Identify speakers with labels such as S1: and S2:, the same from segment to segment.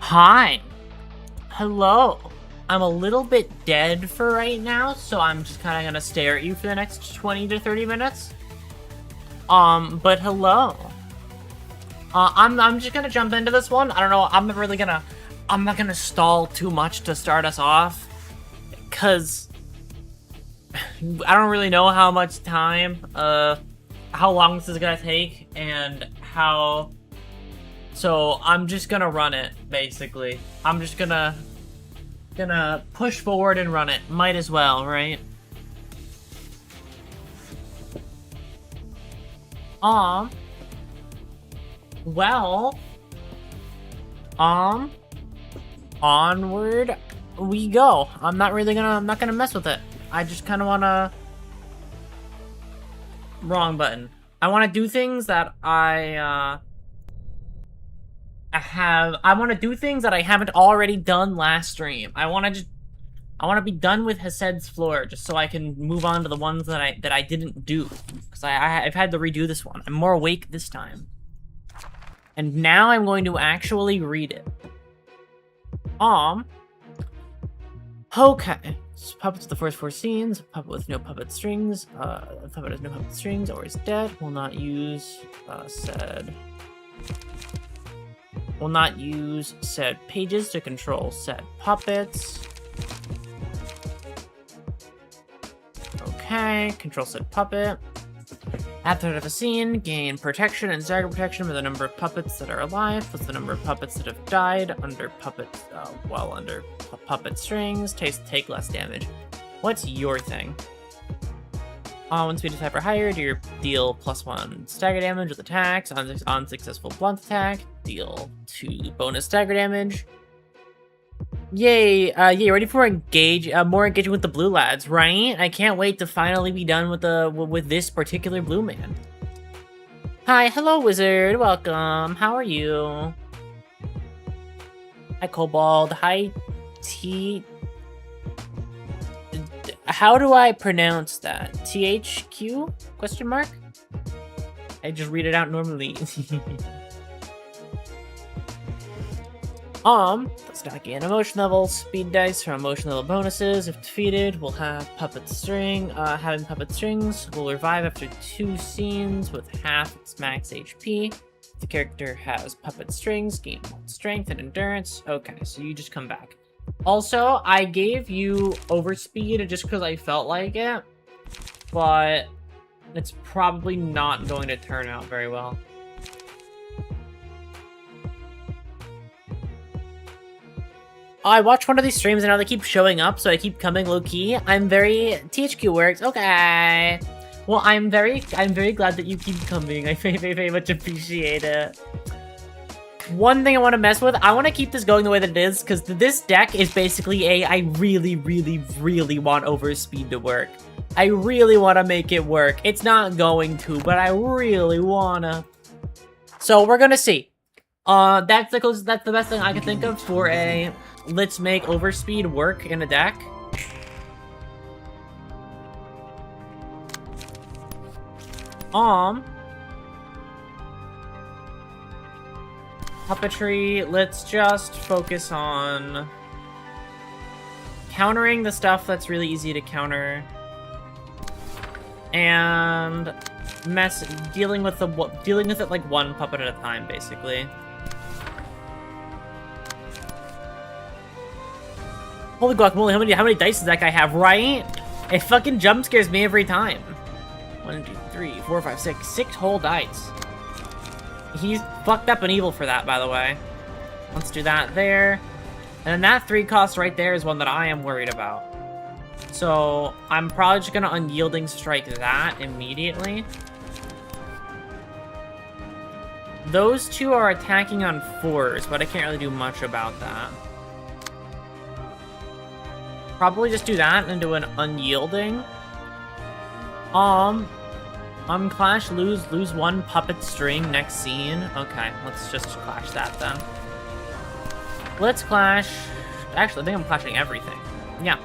S1: Hi. Hello. I'm a little bit dead for right now, so I'm just kind of gonna stare at you for the next 20 to 30 minutes. But hello. I'm just gonna jump into this one. I don't know, I'm not gonna stall too much to start us off, cause I don't really know how much time, how long this is gonna take, and how... So, I'm just gonna run it, basically. I'm just gonna push forward and run it. Might as well, right? Well... Onward we go. I'm not gonna mess with it. I just kinda wanna... Wrong button. I wanna do things that I want to do things that I haven't already done last stream. I want to be done with Hased's floor, just so I can move on to the ones that I didn't do. Because I've had to redo this one. I'm more awake this time. And now I'm going to actually read it. Okay. So puppets the first 4 scenes. Puppet with no puppet strings. Puppet has no puppet strings or is dead. Will not use said pages to control said puppets. Okay, control said puppet. At the end of a scene, gain protection and stagger protection for the number of puppets that are alive, plus the number of puppets that have died under puppet, under puppet strings. Take less damage. What's your thing? When speed is hyper higher, deal +1 stagger damage with attacks. On successful blunt attack, deal 2 bonus stagger damage. Yay! Ready for more engagement with the blue lads, right? I can't wait to finally be done with this particular blue man. Hi, hello wizard, welcome. How are you? Hi Kobold. Hi T. How do I pronounce that? THQ? Question mark? I just read it out normally. Let's not gain emotion level. Speed dice for emotion level bonuses. If defeated, we'll have puppet string. Having puppet strings will revive after 2 scenes with half its max HP. If the character has puppet strings, gain strength and endurance. Okay, so you just come back. Also, I gave you overspeed just because I felt like it, but it's probably not going to turn out very well. I watched one of these streams and now they keep showing up, so I keep coming low-key. THQ works, okay. Well, I'm very glad that you keep coming. I very much appreciate it. One thing I want to mess with, I want to keep this going the way that it is, because this deck is basically I really want Overspeed to work. I really want to make it work. It's not going to, but I really want to. So we're going to see. That's the best thing I can think of for a let's make Overspeed work in a deck. Puppetry, let's just focus on countering the stuff that's really easy to counter. And dealing with it like one puppet at a time, basically. Holy guacamole, how many dice does that guy have, right? It fucking jump scares me every time. 1, 2, 3, 4, 5, 6. 6 whole dice. He's fucked up and evil for that, by the way. Let's do that there. And then that 3 cost right there is one that I am worried about. So, I'm probably just gonna unyielding strike that immediately. Those 2 are attacking on 4s, but I can't really do much about that. Probably just do that and do an unyielding. Unclash, lose 1 puppet string next scene. Okay, let's just clash that then. Let's clash... Actually, I think I'm clashing everything. Yeah.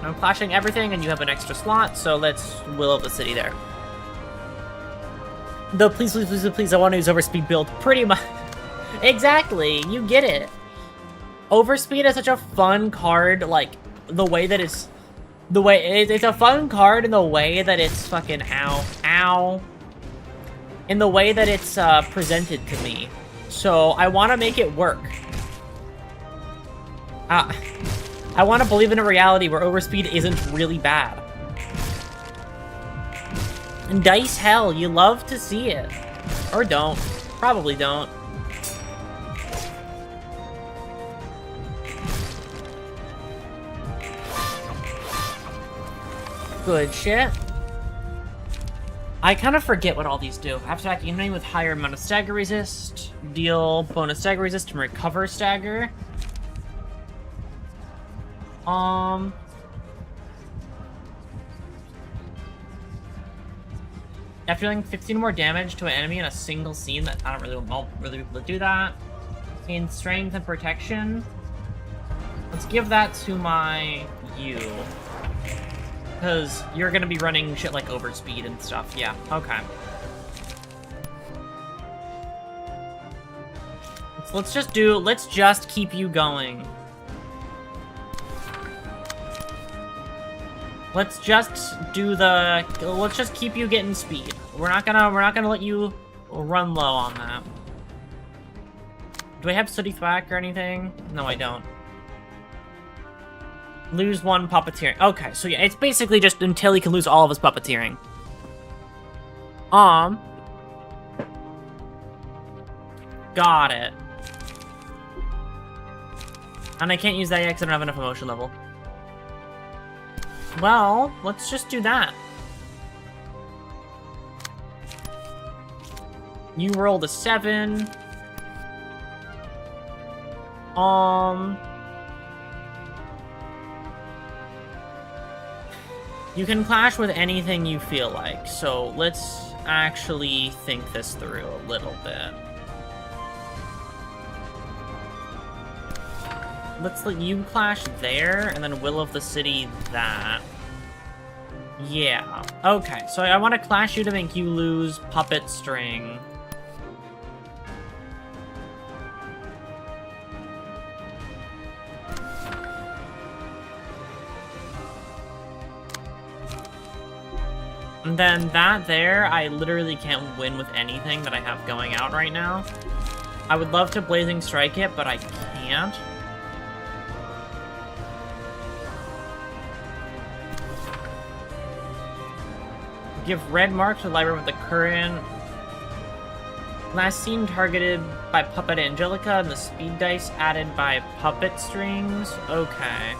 S1: I'm clashing everything and you have an extra slot, so let's Will of the City there. Though, please, I want to use Overspeed build. Pretty much. Exactly, you get it. Overspeed is such a fun card, like, the way that it's... It's a fun card in the way that it's fucking... Ow. In the way that it's, presented to me. So, I want to make it work. I want to believe in a reality where overspeed isn't really bad. And dice hell, you love to see it. Or don't. Probably don't. Good shit. I kind of forget what all these do. After attacking enemy with higher amount of stagger resist, deal bonus stagger resist and recover stagger. After dealing 15 more damage to an enemy in a single scene, that I don't really be able to do that. Gain strength and protection. Let's give that to my you. Because you're gonna be running shit like overspeed and stuff. Yeah, okay. Let's just keep you going. Let's just keep you getting speed. We're not gonna let you run low on that. Do I have Suriv back or anything? No, I don't. Lose 1 puppeteering. Okay, so yeah, it's basically just until he can lose all of his puppeteering. Got it. And I can't use that yet because I don't have enough emotion level. Well, let's just do that. You rolled a 7. You can clash with anything you feel like, so let's actually think this through a little bit. Let's let you clash there, and then Will of the City that. Yeah. Okay, so I want to clash you to make you lose Puppet String. And then that there, I literally can't win with anything that I have going out right now. I would love to Blazing Strike it, but I can't. Give red mark to library with the current. Last scene targeted by Puppet Angelica and the speed dice added by Puppet Strings. Okay.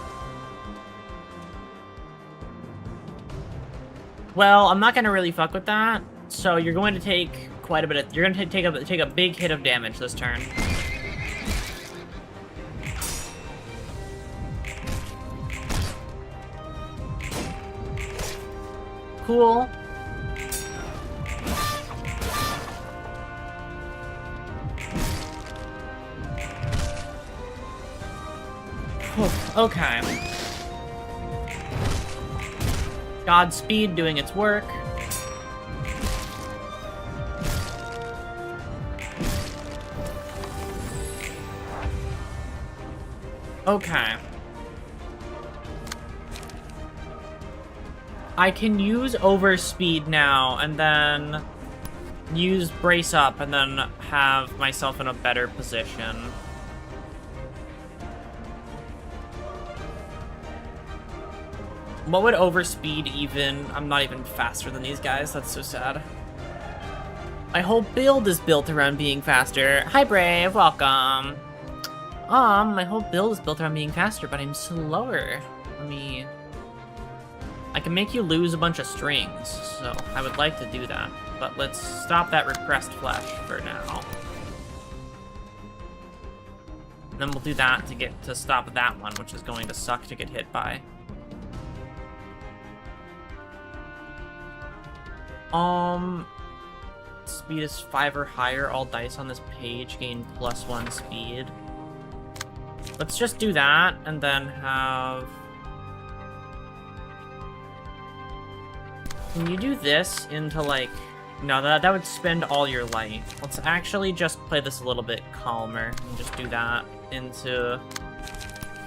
S1: Well, I'm not gonna really fuck with that. So you're going to take quite a bit of. You're going to take a big hit of damage this turn. Cool. Okay. Godspeed doing its work. Okay. I can use Overspeed now, and then use Brace Up, and then have myself in a better position. What would Overspeed even... I'm not even faster than these guys, that's so sad. My whole build is built around being faster. Hi Brave, welcome. My whole build is built around being faster, but I'm slower. I can make you lose a bunch of strings, so I would like to do that. But let's stop that repressed flesh for now. And then we'll do that to stop that one, which is going to suck to get hit by. Speed is 5 or higher. All dice on this page gain +1 speed. Let's just do that, and then have... Can you do this into, like... No, that would spend all your light. Let's actually just play this a little bit calmer, and just do that into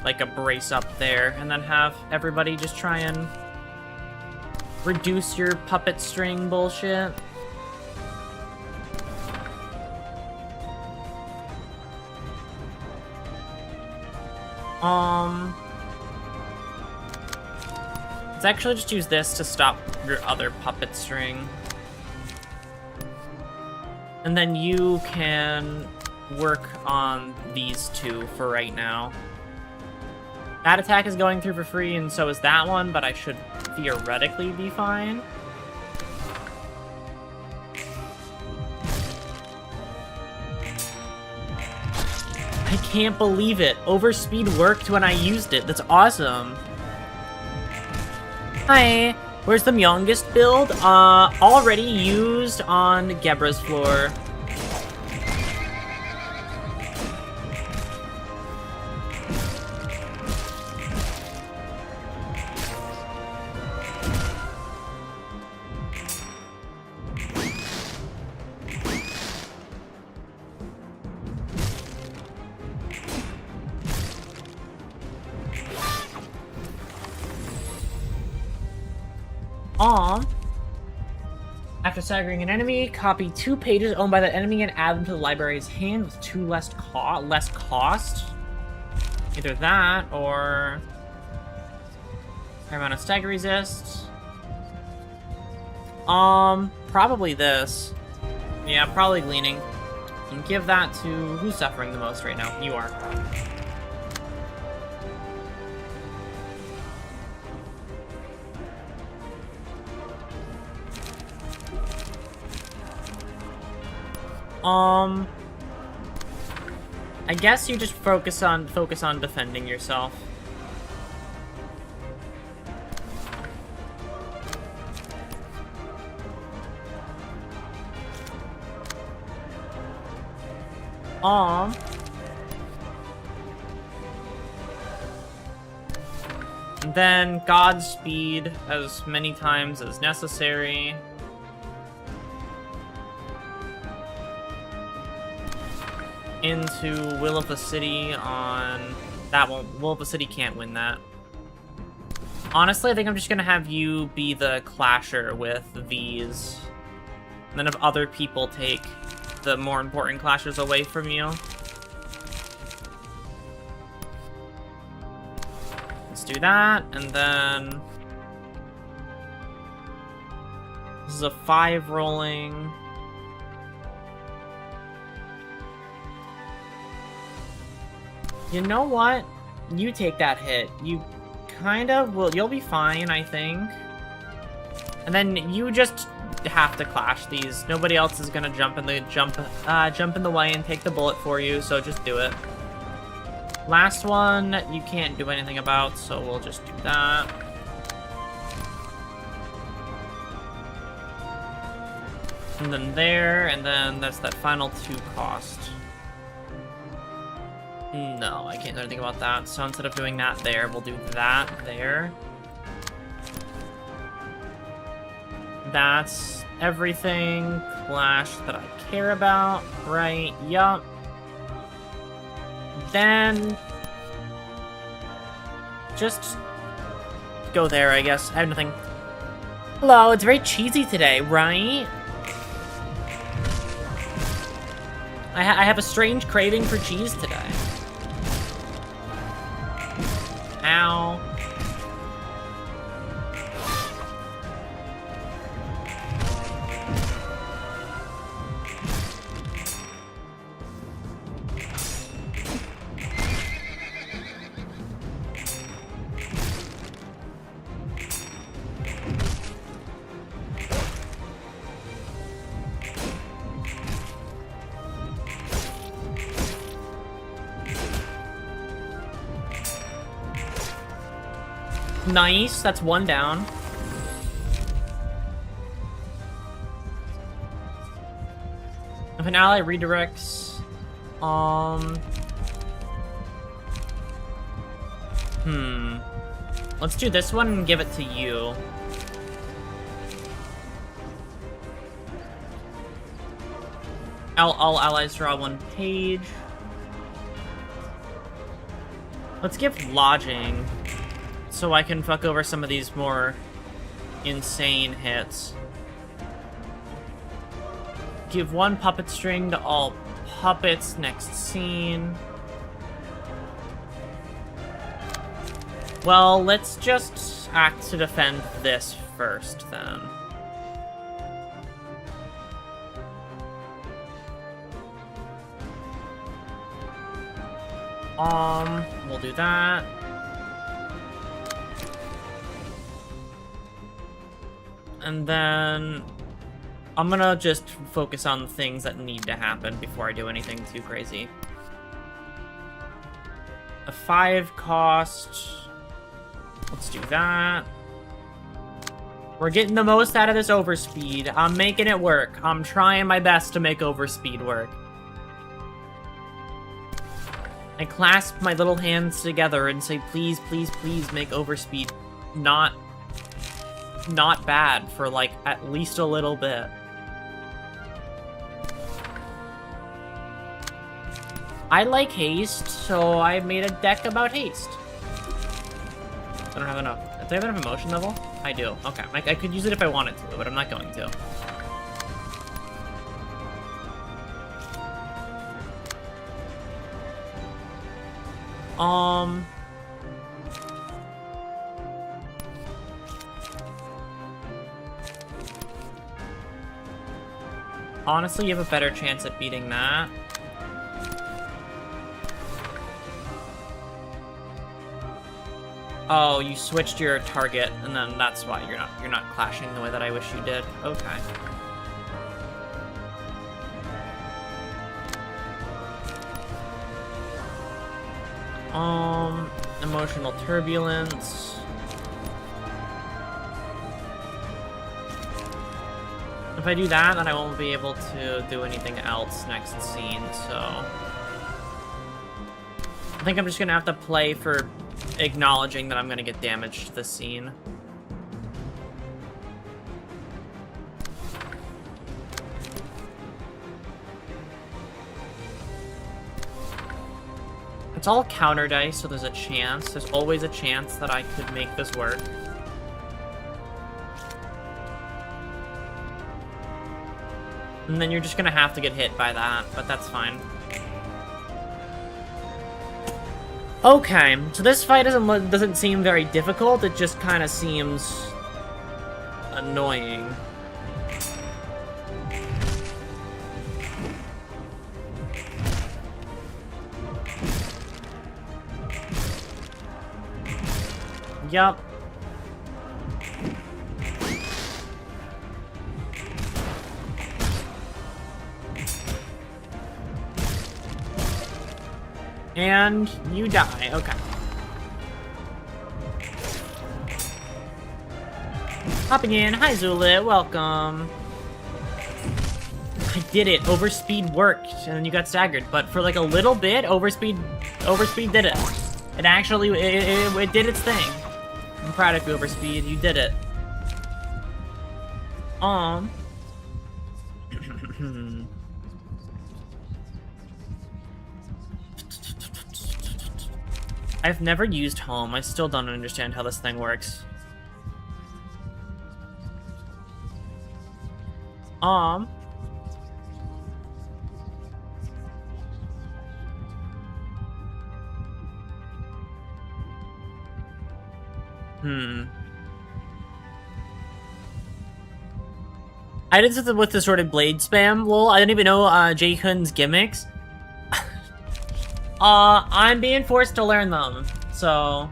S1: like a brace up there, and then have everybody just try and reduce your puppet string bullshit. Let's actually just use this to stop your other puppet string. And then you can work on these two for right now. That attack is going through for free, and so is that one, but I should theoretically be fine. I can't believe it. Overspeed worked when I used it. That's awesome. Hi. Where's the youngest build? Already used on Gebra's floor. After staggering an enemy, copy 2 pages owned by that enemy and add them to the library's hand with 2 less cost. Either that or higher amount of stagger resist. Probably this. Yeah, probably gleaning. And give that to who's suffering the most right now. You are. I guess you just focus on defending yourself. Then Godspeed as many times as necessary. Into Will of the City on that one. Will of the City can't win that. Honestly, I think I'm just gonna have you be the clasher with these. And then have other people take the more important clashers away from you. Let's do that, and then this is a 5 rolling. You know what? You take that hit. You kind of will. You'll be fine, I think. And then you just have to clash these. Nobody else is gonna jump in the way and take the bullet for you. So just do it. Last one you can't do anything about, so we'll just do that. And then there, and then that's that final 2 cost. No, I can't do anything about that. So instead of doing that there, we'll do that there. That's everything clash that I care about, right? Yup. Then just go there, I guess. I have nothing. Hello, it's very cheesy today, right? I have a strange craving for cheese today. Ow. Nice, that's 1 down. If an ally redirects, let's do this one and give it to you. All allies draw 1 page. Let's give lodging so I can fuck over some of these more insane hits. Give 1 puppet string to all puppets next scene. Well, let's just act to defend this first, then. We'll do that. And then I'm gonna just focus on things that need to happen before I do anything too crazy. A 5 cost. Let's do that. We're getting the most out of this overspeed. I'm making it work. I'm trying my best to make overspeed work. I clasp my little hands together and say, please, please, please make overspeed not bad for, like, at least a little bit. I like haste, so I made a deck about haste. I don't have enough. Do I have enough emotion level? I do. Okay. I could use it if I wanted to, but I'm not going to. Honestly, you have a better chance at beating that. Oh, you switched your target, and then that's why you're not clashing the way that I wish you did. Okay. Emotional turbulence. If I do that, then I won't be able to do anything else next scene, so... I think I'm just gonna have to play for acknowledging that I'm gonna get damaged this scene. It's all counter dice, so there's a chance. There's always a chance that I could make this work. And then you're just gonna have to get hit by that, but that's fine. Okay, so this fight doesn't seem very difficult, it just kind of seems annoying. Yup. And you die. Okay. Hopping in. Hi, Zulit. Welcome. I did it. Overspeed worked, and then you got staggered. But for like a little bit, overspeed did it. It actually, it did its thing. I'm proud of you, Overspeed. You did it. I've never used home. I still don't understand how this thing works. I did something with the sort of blade spam. Lol, I didn't even know Jay-Kun's gimmicks. I'm being forced to learn them, so...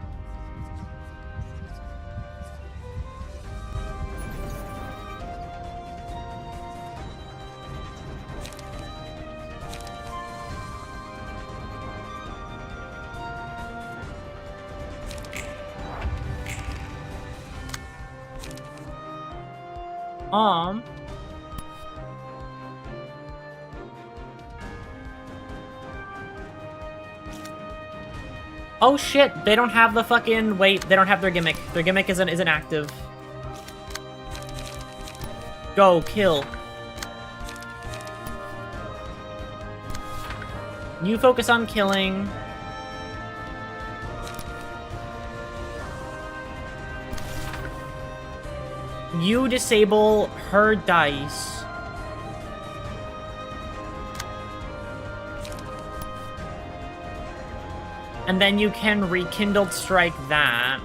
S1: Oh shit, they don't have the fucking... Wait, they don't have their gimmick. Their gimmick isn't active. Go, kill. You focus on killing. You disable her dice. And then you can rekindled strike that.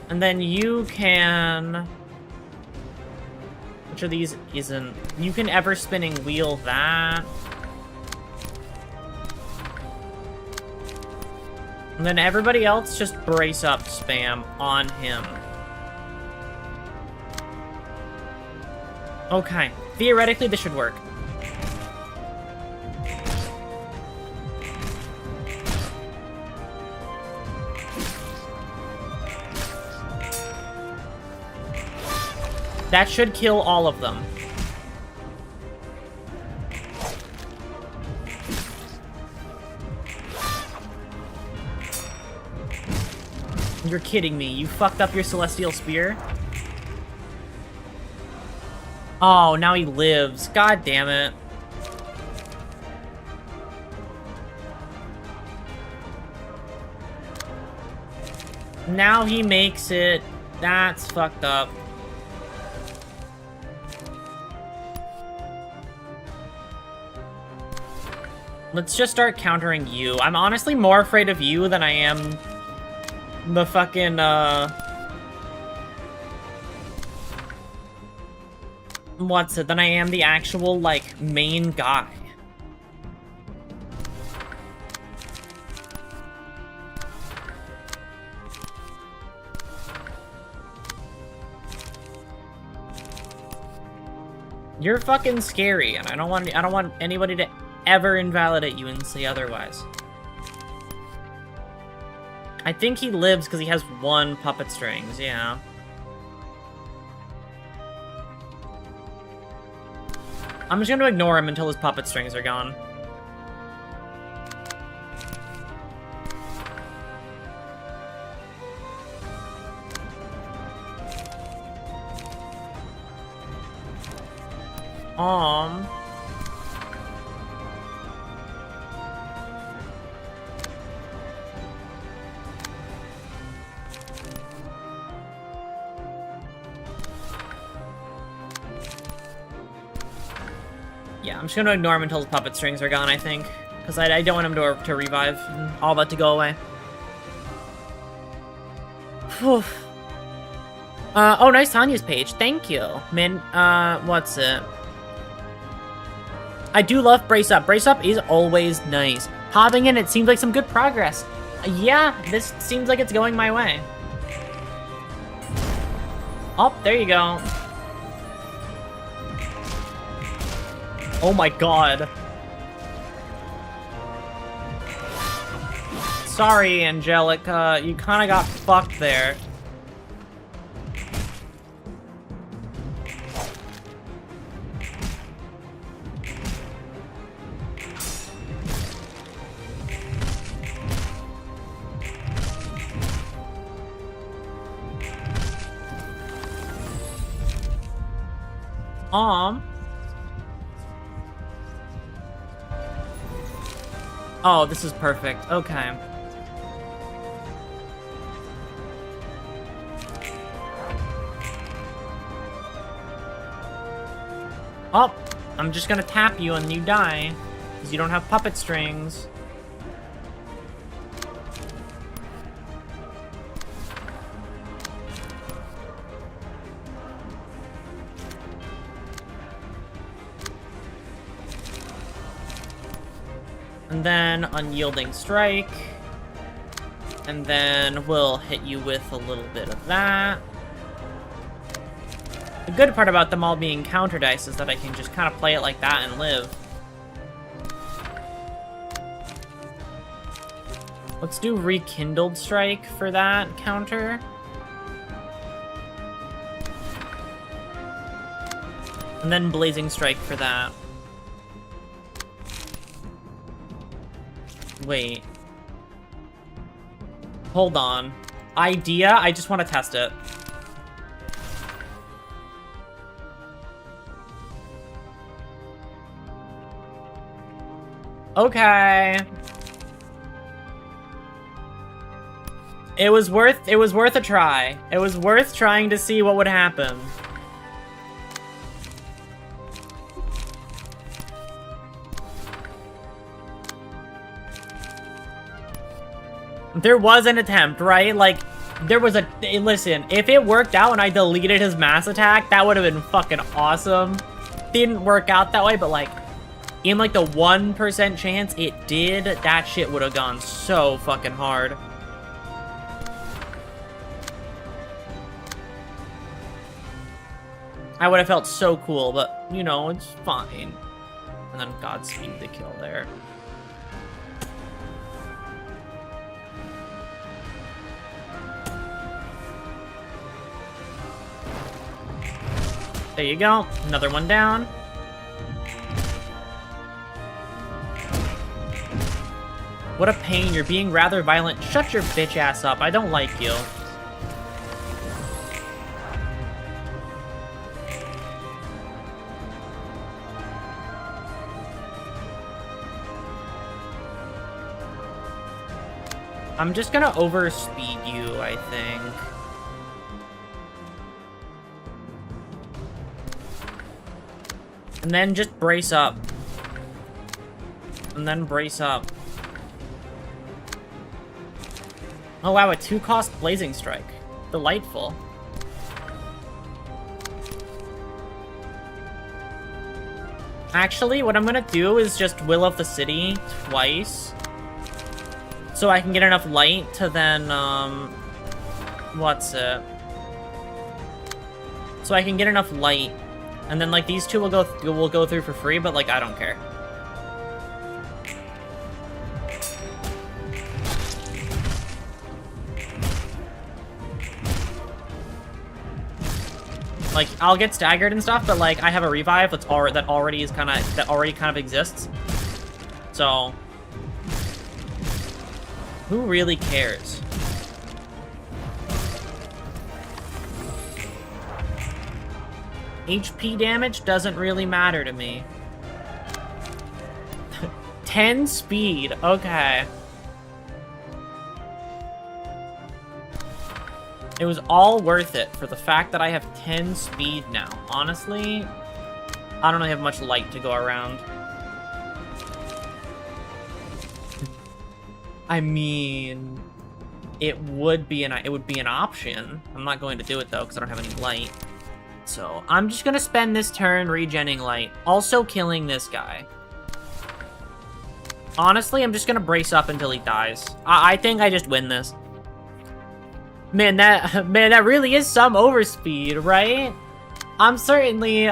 S1: And then you can... Which of these isn't? You can ever spinning wheel that. And then everybody else just brace up spam on him. Okay. Theoretically, this should work. That should kill all of them. You're kidding me. You fucked up your Celestial Spear? Oh, now he lives. God damn it. Now he makes it. That's fucked up. Let's just start countering you. I'm honestly more afraid of you than I am the fucking, what's it? Than I am the actual, like, main guy. You're fucking scary, and I don't want anybody to ever invalidate you and say otherwise. I think he lives because he has 1 puppet strings, yeah. I'm just gonna ignore him until his puppet strings are gone. Yeah, I'm just gonna ignore him until his puppet strings are gone, I think. Because I don't want him to revive and all that to go away. Whew. Oh, nice Tanya's page. Thank you. Min, what's it? I do love Brace Up. Brace Up is always nice. Popping in, it seems like some good progress. Yeah, this seems like it's going my way. Oh, there you go. Oh my god. Sorry, Angelica. You kind of got fucked there. Oh, this is perfect. Okay. Oh, I'm just gonna tap you and you die. Because you don't have puppet strings. And then Unyielding Strike. And then we'll hit you with a little bit of that. The good part about them all being counter dice is that I can just kind of play it like that and live. Let's do Rekindled Strike for that counter. And then Blazing Strike for that. Wait. Hold on. Idea? I just want to test it. Okay. It was worth a try. It was worth trying to see what would happen. There was an attempt, right? Like, there was a... Listen, if it worked out and I deleted his mass attack, that would have been fucking awesome. Didn't work out that way, but, like, in, like, the 1% chance it did, that shit would have gone so fucking hard. I would have felt so cool, but, you know, it's fine. And then Godspeed the kill there. There you go. Another one down. What a pain. You're being rather violent. Shut your bitch ass up. I don't like you. I'm just gonna overspeed you, I think. And then just brace up. And then brace up. Oh wow, a 2-cost Blazing Strike. Delightful. Actually, what I'm gonna do is just Will of the City twice. So I can get enough light to then, what's it? So I can get enough light. And then, like, these two will go through for free, but, like, I don't care. Like, I'll get staggered and stuff, but, like, I have a revive that already kind of exists. So, who really cares? HP damage doesn't really matter to me. 10 speed, okay. It was all worth it for the fact that I have 10 speed now. Honestly, I don't really have much light to go around. I mean, it would be an option. I'm not going to do it though because I don't have any light. So I'm just gonna spend this turn regenning light, also killing this guy. Honestly, I'm just gonna brace up until he dies. I think I just win this. Man, that really is some overspeed, right? I'm certainly...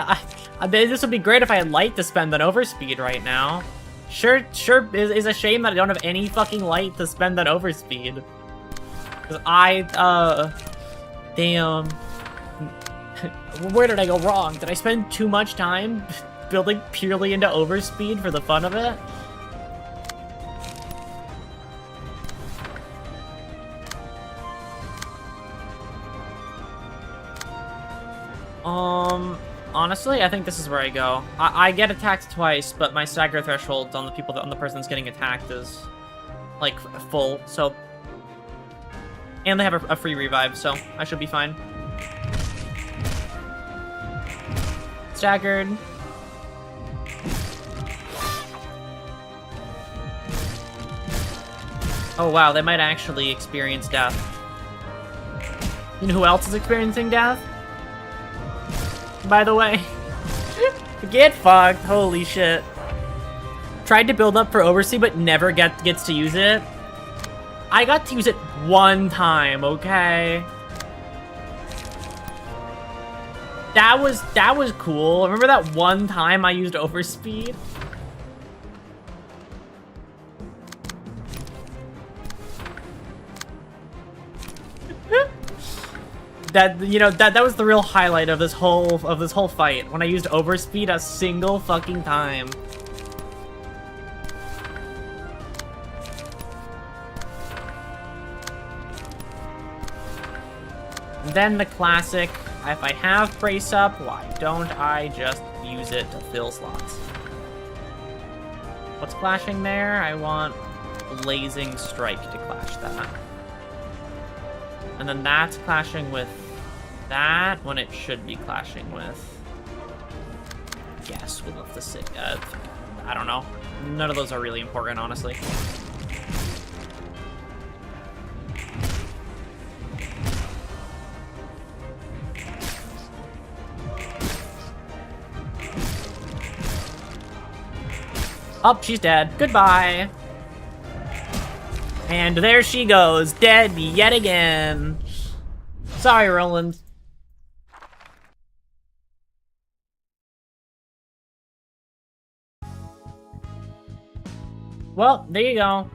S1: this would be great if I had light to spend on overspeed right now. Sure is a shame that I don't have any fucking light to spend on overspeed. Because damn. Where did I go wrong? Did I spend too much time building purely into overspeed for the fun of it? Honestly, I think this is where I go. I get attacked twice, but my stagger threshold on the person that's getting attacked is, like, full, so... And they have a free revive, so I should be fine. Staggered. Oh wow, they might actually experience death. You know who else is experiencing death? By the way. Get fucked, holy shit. Tried to build up for Oversea, but never gets to use it. I got to use it one time, okay? That was cool. Remember that one time I used Overspeed? that was the real highlight of this whole fight, when I used Overspeed a single fucking time. Then the classic, if I have brace up, why don't I just use it to fill slots? What's clashing there? I want Blazing Strike to clash that. And then that's clashing with that when it should be clashing with... Yes, we'll have to see. I don't know. None of those are really important, honestly. Oh, she's dead. Goodbye. And there she goes, dead yet again. Sorry, Roland. Well, there you go.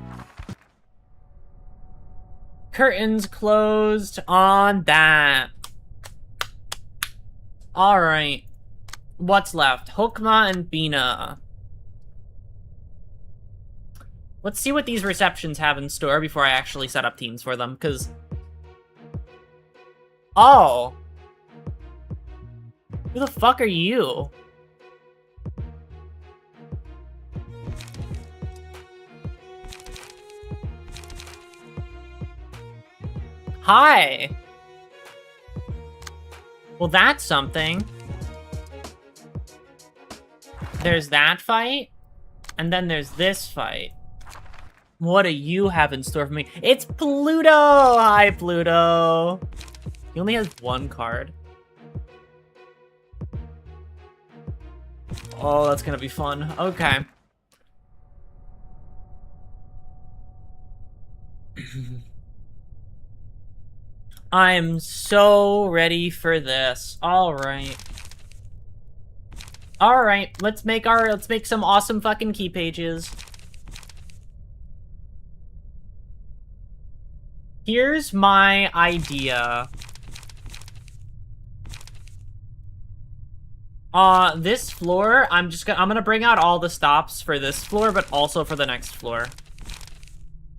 S1: Curtains closed on that. Alright. What's left? Hokma and Bina. Let's see what these receptions have in store before I actually set up teams for them, because... Oh! Who the fuck are you? Hi! Well, that's something. There's that fight, and then there's this fight. What do you have in store for me? It's Pluto! Hi, Pluto! He only has one card. Oh, that's gonna be fun. Okay. I'm so ready for this. Alright. Alright, let's make some awesome fucking key pages. Here's my idea. This floor, I'm gonna bring out all the stops for this floor, but also for the next floor.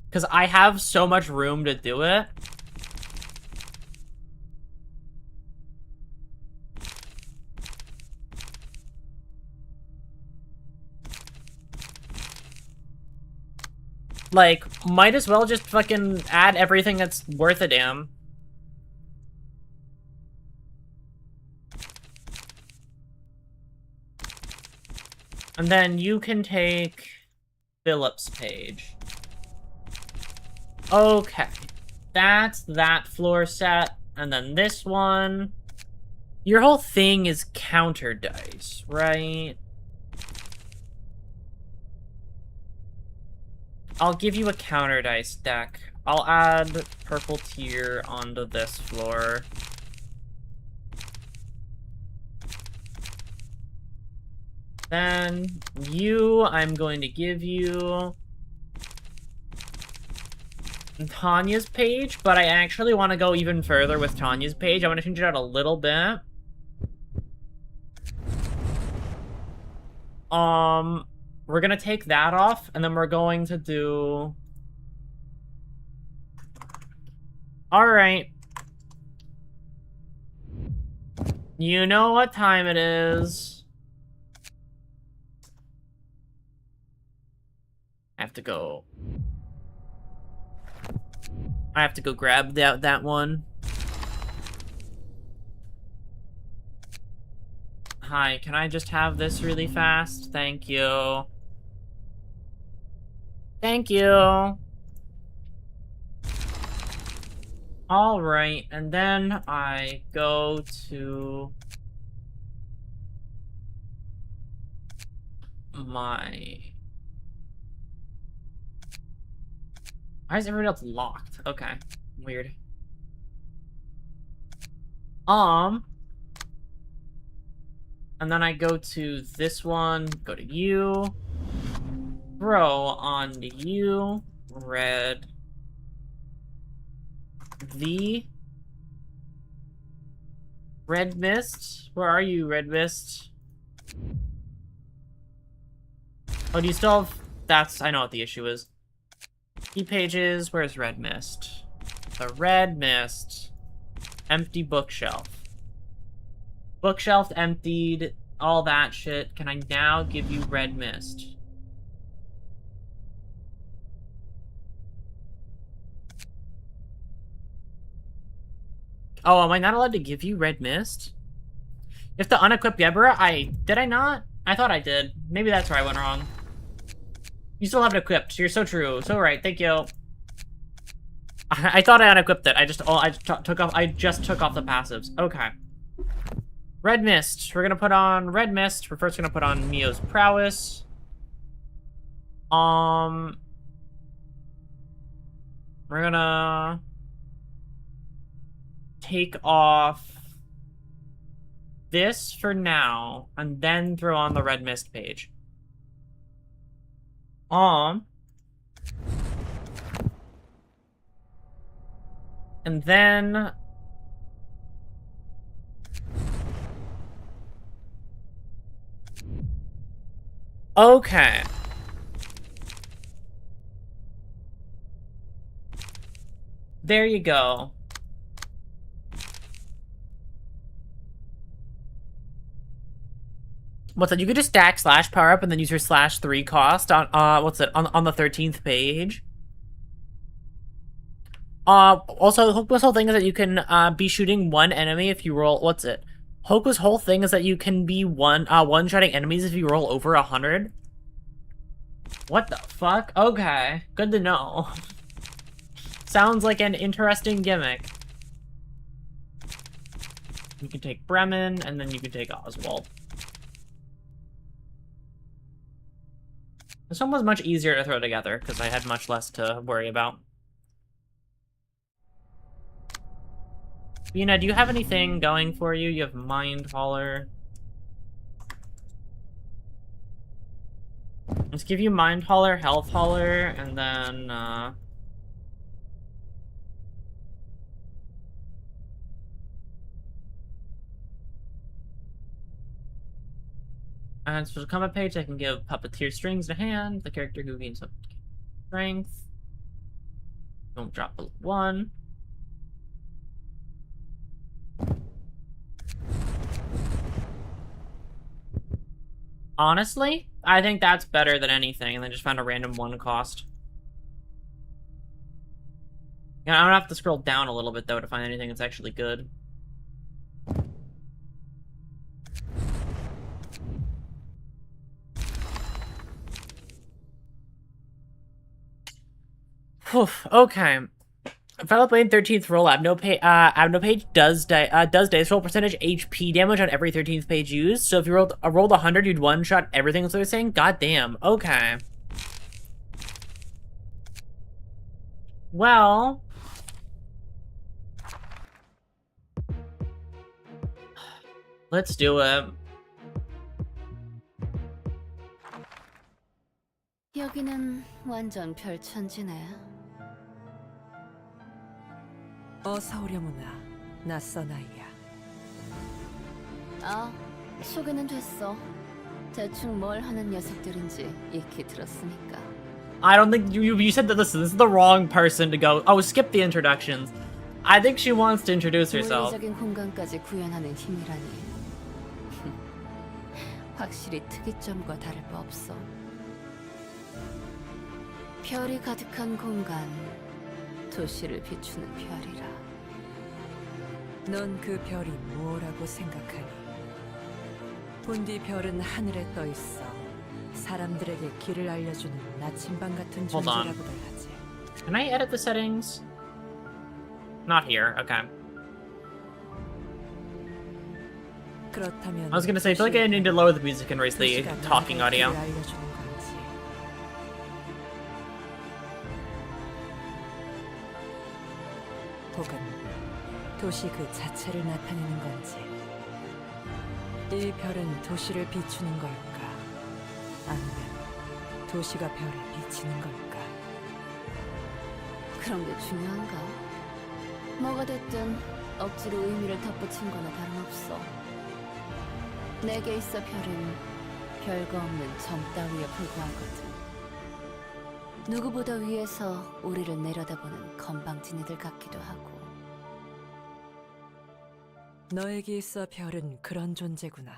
S1: Because I have so much room to do it. Like, might as well just fucking add everything that's worth a damn. And then you can take Philip's page. Okay. That's that floor set. And then this one. Your whole thing is counter dice, right? I'll give you a counter dice deck. I'll add purple tier onto this floor. Then you, I'm going to give you Tanya's page, but I actually want to go even further with Tanya's page. I want to change it out a little bit. We're gonna take that off, and then we're going to do... Alright. You know what time it is. I have to go grab that one. Hi, can I just have this really fast? Thank you. Thank you. Alright, and then I go to my... Why is everyone else locked? Okay, weird. And then I go to this one, go to you, throw onto you, red, the Red Mist. Where are you, Red Mist? Oh, do you still have... That's... I know what the issue is. Key pages, where's Red Mist? The Red Mist. Empty bookshelf. Bookshelf emptied, all that shit. Can I now give you Red Mist? Oh, am I not allowed to give you red mist? You have to unequip Gebra? Did I not? I thought I did. Maybe that's where I went wrong. You still have it equipped. You're so true. So right. Thank you. I thought I unequipped it. I just took off the passives. Okay. Red Mist. We're gonna put on Red Mist. We're first gonna put on Mio's Prowess. We're gonna take off this for now, and then throw on the Red Mist page. And then okay. There you go. What's that? You could just stack slash power up and then use your /3 cost on what's it on the 13th page. Also, Hokua's whole thing is that you can be shooting one enemy if you roll. What's it? Hokua's whole thing is that you can be one-shotting enemies if you roll over 100. What the fuck? Okay, good to know. Sounds like an interesting gimmick. You can take Bremen, and then you can take Oswald. This one was much easier to throw together, because I had much less to worry about. Vina, do you have anything going for you? You have Mind Hauler. Let's give you Mind Hauler, Health Hauler, and then, and special combat page, I can give Puppeteer Strings to hand, the character who gains up strength. Don't drop below 1. Honestly, I think that's better than anything, and then just find a random 1 cost. Yeah, I'm gonna have to scroll down a little bit, though, to find anything that's actually good. Whew, okay. Final Blade 13th roll, Abno page does dice roll percentage HP damage on every 13th page used. So if you rolled 100, you'd one-shot everything, that's what they're saying? God damn. Okay. Well... let's do it.
S2: 여기는 완전 별천지네.
S3: 어서 오려무나, 낯선 아이야.
S2: 아, 소개는 됐어. 대충 뭘 하는 녀석들인지 익히 들었으니까.
S1: I don't think you said that this is the wrong person to go. Oh, skip the introductions. I think she wants to introduce herself.
S2: 물리적인 공간까지 구현하는 힘이라니. 확실히 특이점과 다를 바 없어. 별이 가득한 공간, 도시를 비추는 별이라.
S3: 넌 그 별이 뭐라고 생각하니? 본디 별은 하늘에 떠 있어 사람들에게 길을 알려주는 나침반 같은 존재라고들 하지.
S1: Can I edit the settings? Not here. Okay.
S3: 그렇다면
S1: I was gonna say, I feel like I need to lower the music and raise the talking audio.
S3: 혹은 도시 그 자체를 나타내는 건지. 이 별은 도시를 비추는 걸까? 아니면 도시가 별을 비치는 걸까?
S2: 그런 게 중요한가? 뭐가 됐든 억지로 의미를 덧붙인 거나 다름없어. 내게 있어 별은 별거 없는 점 따위에 불과하거든. 누구보다 위에서 우리를 내려다보는 건방진이들 같기도 하고.
S3: 너에게 있어 별은 그런 존재구나.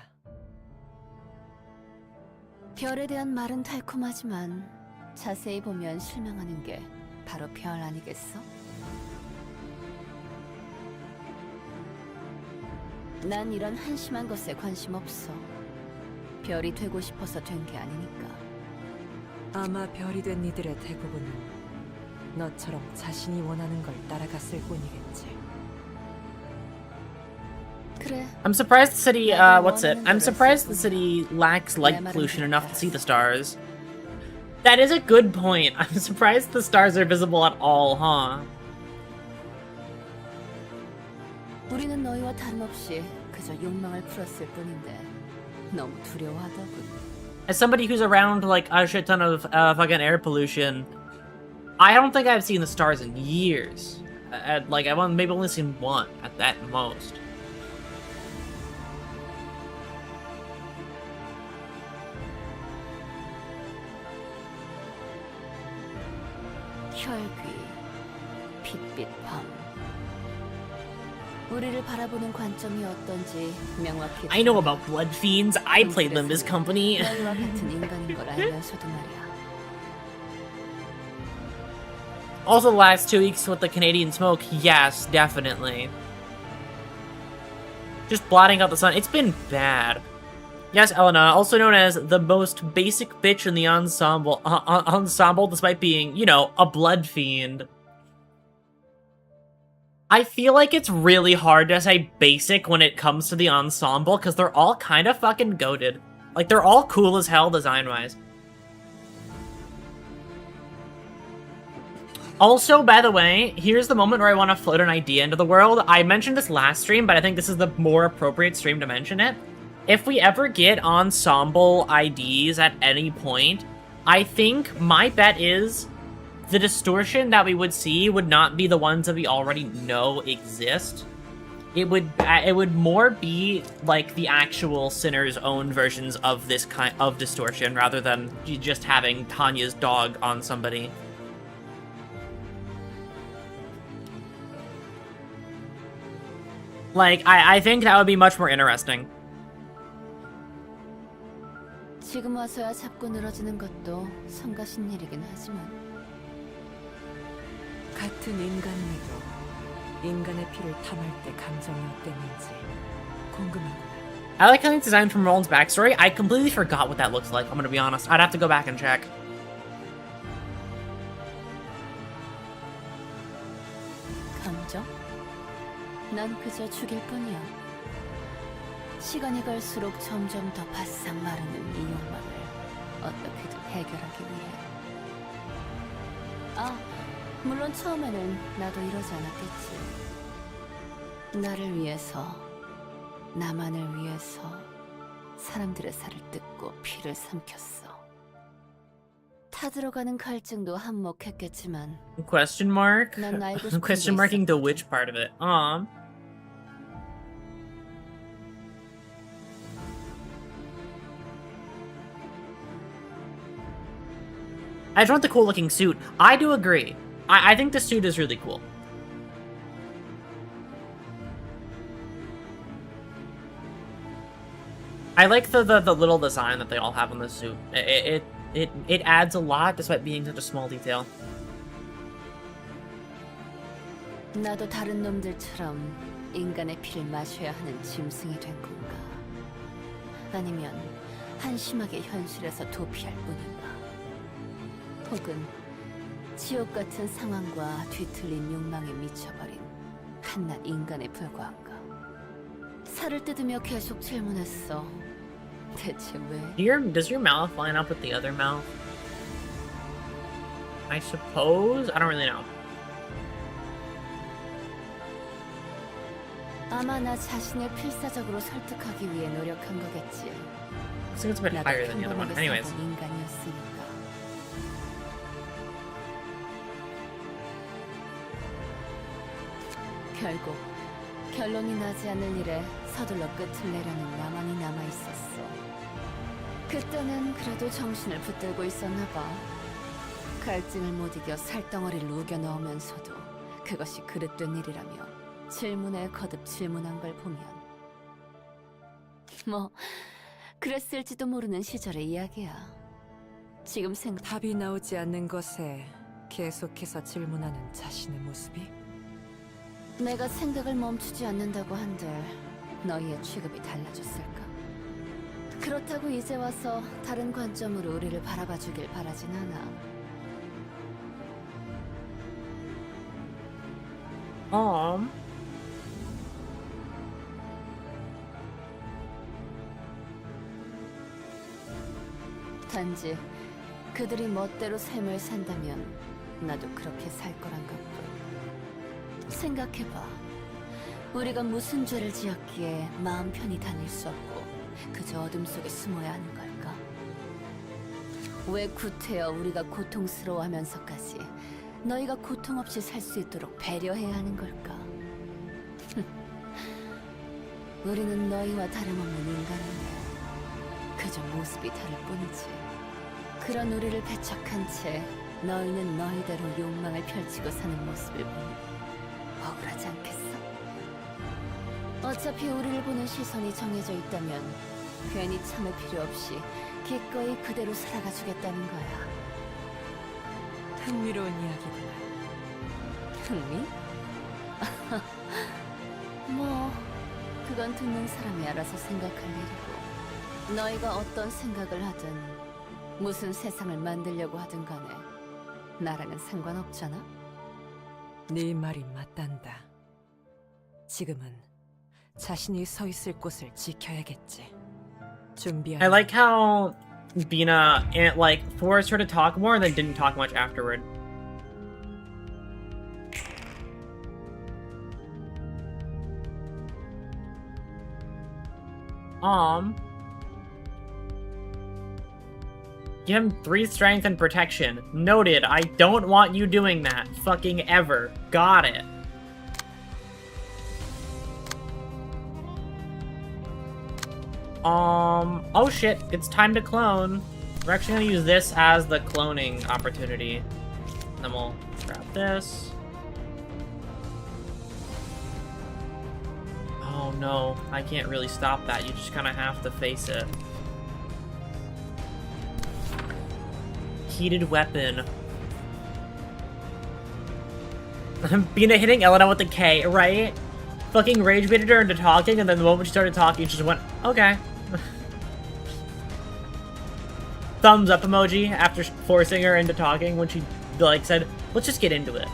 S2: 별에 대한 말은 달콤하지만 자세히 보면 실망하는 게 바로 별 아니겠어? 난 이런 한심한 것에 관심 없어. 별이 되고 싶어서 된 게 아니니까.
S3: 아마 별이 된 이들의 대부분은 너처럼 자신이 원하는 걸 따라갔을 뿐이겠지.
S2: 그래.
S1: I'm surprised the city, what's it? I'm surprised the city lacks light pollution enough to see the stars. That is a good point. I'm surprised the stars are visible at all, huh?
S2: 우리는 너희와 다름없이 그저 욕망을 풀었을 뿐인데 너무 두려워하더군.
S1: As somebody who's around like a shit ton of fucking air pollution, I don't think I've seen the stars in years. Like I've maybe only seen one at that most.
S2: 혈귀, 빛빛 밤. 우리를 바라보는 관점이 어떤지 명확히.
S1: I know about blood fiends. I played them as company.
S2: 너희와 같은 인간인 걸 알면서도 말이야.
S1: Also, the last 2 weeks with the Canadian smoke, yes, definitely. Just blotting out the sun. It's been bad. Yes, Elena, also known as the most basic bitch in the ensemble, despite being, you know, a blood fiend. I feel like it's really hard to say basic when it comes to the ensemble, because they're all kind of fucking goated. Like, they're all cool as hell design-wise. Also, by the way, here's the moment where I want to float an idea into the world. I mentioned this last stream, but I think this is the more appropriate stream to mention it. If we ever get ensemble IDs at any point, I think my bet is the distortion that we would see would not be the ones that we already know exist. It would more be like the actual Sinner's own versions of this kind of distortion rather than just having Tanya's dog on somebody. Like, I think that would be much more interesting.
S2: 지금 와서야 잡고 늘어지는 것도 성가신 일이긴 하지만.
S3: 같은 인간에도 인간의 피를 탐할 때 감정이 어땠는지 궁금하구나.
S1: I like how it's designed from Roland's backstory. I completely forgot what that looks like, I'm gonna be honest. I'd have to go back and check.
S2: 감정? 난 그저 죽일 뿐이야. 시간이 갈수록 점점 더 바싹 마르는 이 욕망을 어떻게든 해결하기 위해. 아, 물론 처음에는 나도 이러지 않았겠지. 나를 위해서, 나만을 위해서 사람들의 살을 뜯고 피를 삼켰어. 타들어가는 갈증도 한몫했겠지만.
S1: Question mark?
S2: 난 알고 싶은
S1: Question
S2: 게
S1: marking the
S2: 있었거든.
S1: which part of it? I just want the cool looking suit. I do agree. I think the suit is really cool. I like the little design that they all have on the suit. It adds a lot despite being such a small detail.
S2: 나도 다른 놈들처럼 인간의 피를 마셔야 하는 짐승이 된 건가? 아니면 한심하게 현실에서 도피할 뿐인가? 혹은 지옥 같은 상황과 뒤틀린 욕망에 미쳐버린 한낱 인간에 불과한가? 살을 뜯으며 계속 질문했어. 대체 왜?
S1: Does your mouth line up with the other mouth? I suppose? I don't really know.
S2: 아마 나 자신을 필사적으로 설득하기 위해 노력한 거겠지.
S1: I think it's a bit
S2: 나도
S1: higher than the other one.
S2: 평범하게
S1: Anyways.
S2: 살던 인간이었으니까. 결국 결론이 나지 않는 일에 서둘러 끝을 내려는 나만이 남아있었어. 그때는 그래도 정신을 붙들고 있었나 봐. 갈증을 못 이겨 살덩어리를 우겨 넣으면서도 그것이 그릇된 일이라며 질문에 거듭 질문한 걸 보면 뭐 그랬을지도 모르는 시절의 이야기야. 지금
S3: 답이 나오지 않는 것에 계속해서 질문하는 자신의 모습이
S2: 내가 생각을 멈추지 않는다고 한들 너희의 취급이 달라졌을까? 그렇다고 이제 와서 다른 관점으로 우리를 바라봐 주길 바라진 않아. 단지 그들이 멋대로 삶을 산다면 나도 그렇게 살 거란 것뿐. 생각해봐. 우리가 무슨 죄를 지었기에 마음 편히 다닐 수 없고 그저 어둠 속에 숨어야 하는 걸까? 왜 구태여 우리가 고통스러워하면서까지 너희가 고통 없이 살 수 있도록 배려해야 하는 걸까? 우리는 너희와 다름없는 인간이네. 그저 모습이 다를 뿐이지. 그런 우리를 배척한 채 너희는 너희대로 욕망을 펼치고 사는 모습을 보니 억울하지 않겠어? 어차피 우리를 보는 시선이 정해져 있다면 괜히 참을 필요 없이 기꺼이 그대로 살아가 주겠다는 거야.
S3: 흥미로운 이야기구나.
S2: 흥미? 뭐 그건 듣는 사람이 알아서 생각할 일이고, 너희가 어떤 생각을 하든 무슨 세상을 만들려고 하든 간에 나랑은 상관없잖아?
S3: 네 말이 맞단다. 지금은 자신이 서 있을 곳을 지켜야겠지. 준비하라.
S1: I like how Bina like forced her to talk more and then didn't talk much afterward. Give him 3 strength and protection. Noted. I don't want you doing that. Fucking ever. Got it. Oh shit, it's time to clone. We're actually gonna use this as the cloning opportunity. Then we'll grab this. Oh no, I can't really stop that. You just kind of have to face it. Heated weapon. Bina hitting Elena with the K, right? Fucking rage baited her into talking, and then the moment she started talking, she just went, okay. Thumbs up emoji after forcing her into talking when she, like, said, let's just get into it.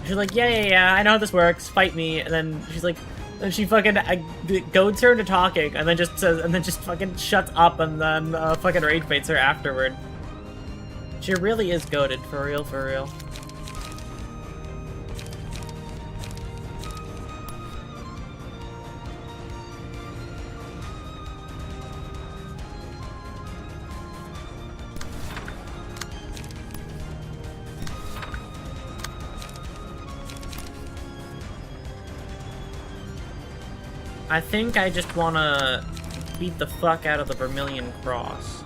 S1: She's like, yeah, I know how this works, fight me, and then she's like, and she fucking goads her into talking, and then just says, and then just fucking shuts up, and then fucking rage baits her afterward. She really is goated, for real, for real. I think I just wanna beat the fuck out of the Vermilion Cross.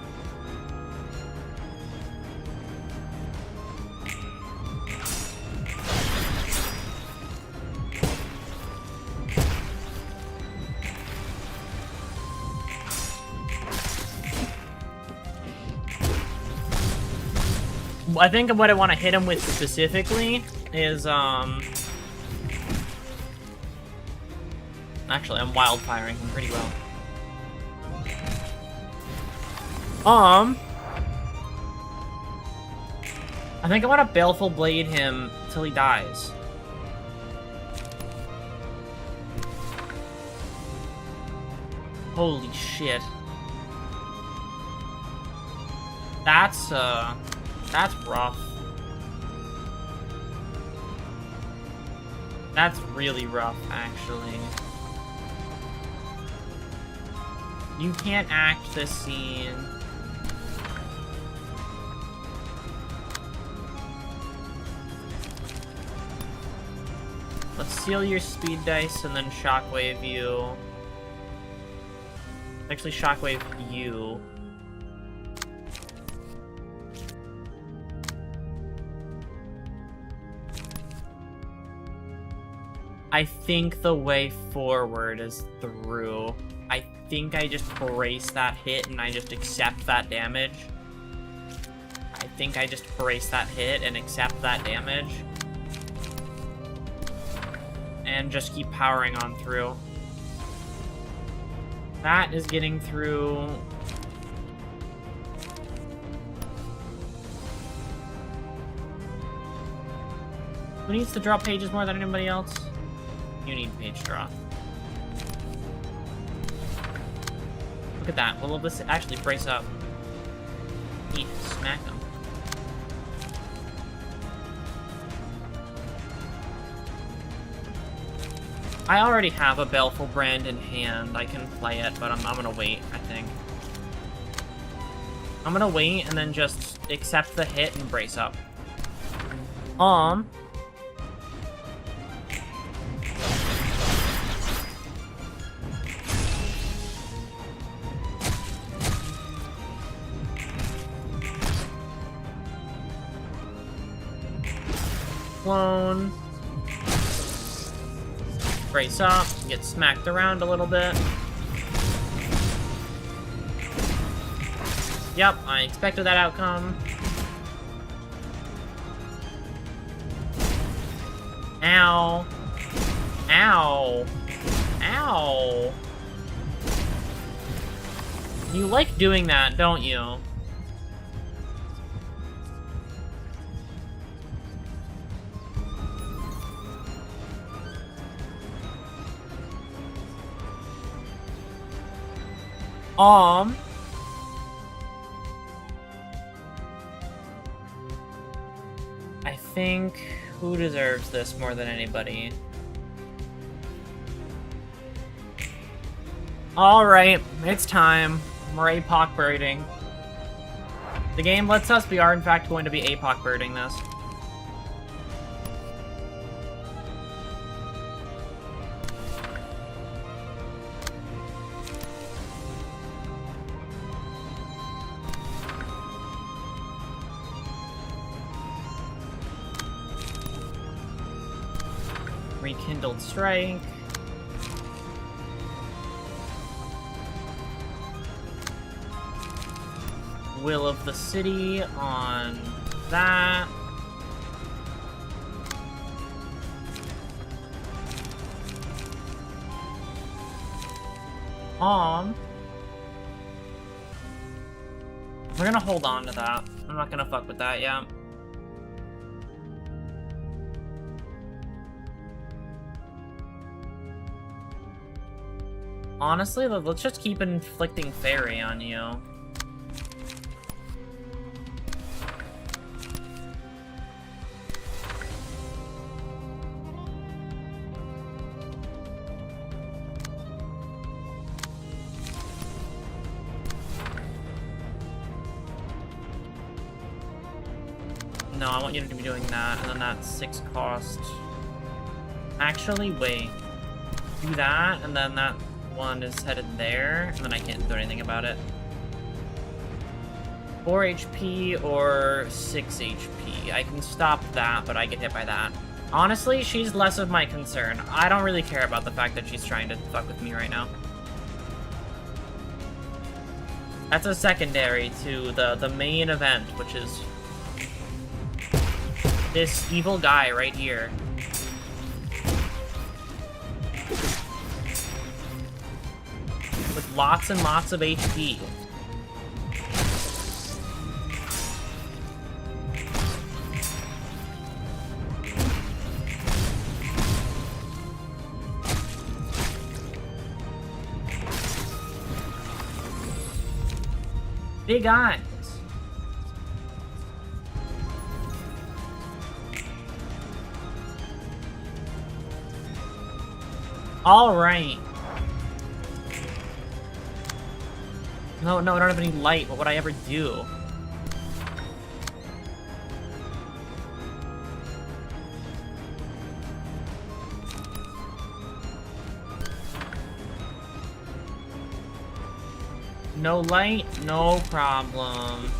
S1: I think what I want to hit him with specifically is, actually, I'm wildfiring him pretty well. I think I want to Baleful Blade him till he dies. Holy shit. That's rough. That's really rough, actually. You can't act this scene. Let's seal your speed dice and then shockwave you. Actually, shockwave you. I think the way forward is through. I think I just brace that hit and I just accept that damage. I think I just brace that hit and accept that damage. And just keep powering on through. That is getting through. Who needs to draw pages more than anybody else? You need page draw. Look at that. Will this actually brace up? Eat, smack them. I already have a Baleful Brand in hand. I can play it, but I'm gonna wait, I think. I'm gonna wait and then just accept the hit and brace up. Clone. Brace up, get smacked around a little bit. Yep, I expected that outcome. Ow. Ow. Ow. You like doing that, don't you? I think who deserves this more than anybody? Alright, it's time. We're APOC birding. The game lets us, we are in fact going to be APOC birding this. Rekindled Strike. Will of the City on that. We're gonna hold on to that. I'm not gonna fuck with that yet. Honestly, let's just keep inflicting Fairy on you. No, I want you to be doing that, and then that's 6 cost. Actually, wait. Do that, and then that one is headed there, and then I can't do anything about it. 4 HP or 6 HP. I can stop that, but I get hit by that. Honestly, she's less of my concern. I don't really care about the fact that she's trying to fuck with me right now. That's a secondary to the main event, which is this evil guy right here. With lots and lots of HP. Big eyes. All right. No, I don't have any light. What would I ever do? No light? No problem.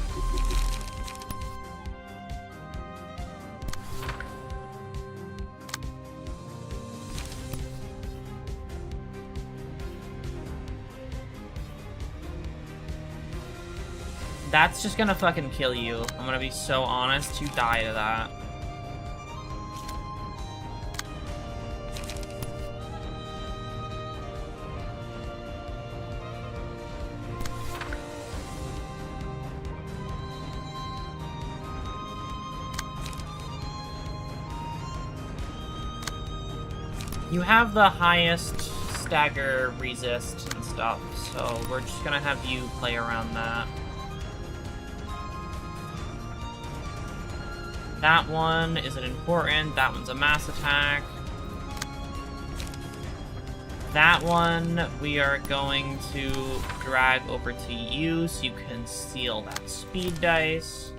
S1: That's just gonna fucking kill you. I'm gonna be so honest. You die to that. You have the highest stagger resist and stuff, so we're just gonna have you play around that. That one isn't important. That one's a mass attack. That one we are going to drag over to you so you can steal that speed dice.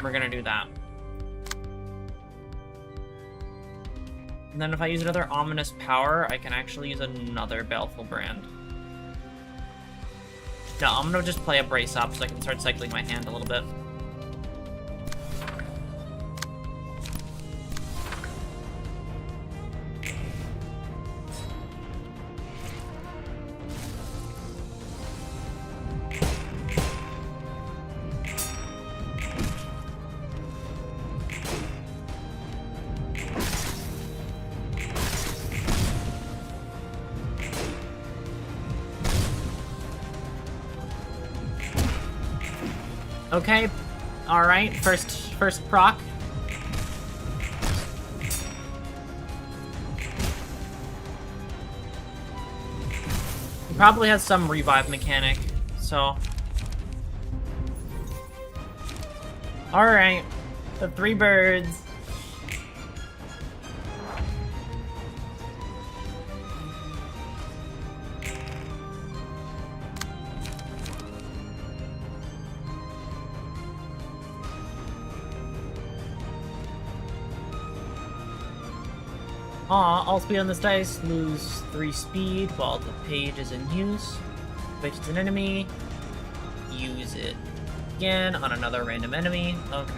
S1: We're gonna do that. And then if I use another ominous power, I can actually use another baleful brand. No, I'm gonna just play a brace up so I can start cycling my hand a little bit. Okay, alright, first proc. He probably has some revive mechanic, so... Alright, the 3 birds. All speed on this dice, lose 3 speed while the page is in use. If it's an enemy, use it again on another random enemy. Okay.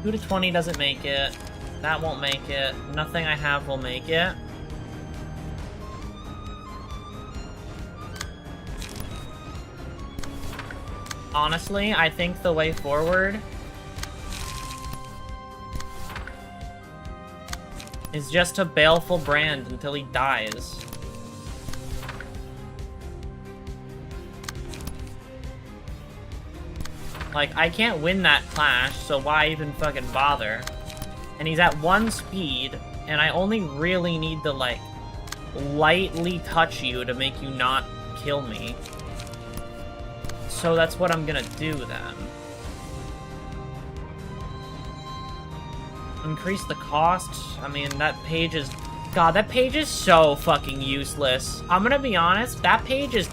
S1: Two to 20 doesn't make it. That won't make it. Nothing I have will make it. Honestly, I think the way forward is just to baleful brand until he dies. Like, I can't win that clash, so why even fucking bother? And he's at 1 speed, and I only really need to, like, lightly touch you to make you not kill me. So that's what I'm gonna do then. Increase the cost. I mean, that page is... God, that page is so fucking useless. I'm gonna be honest, that page is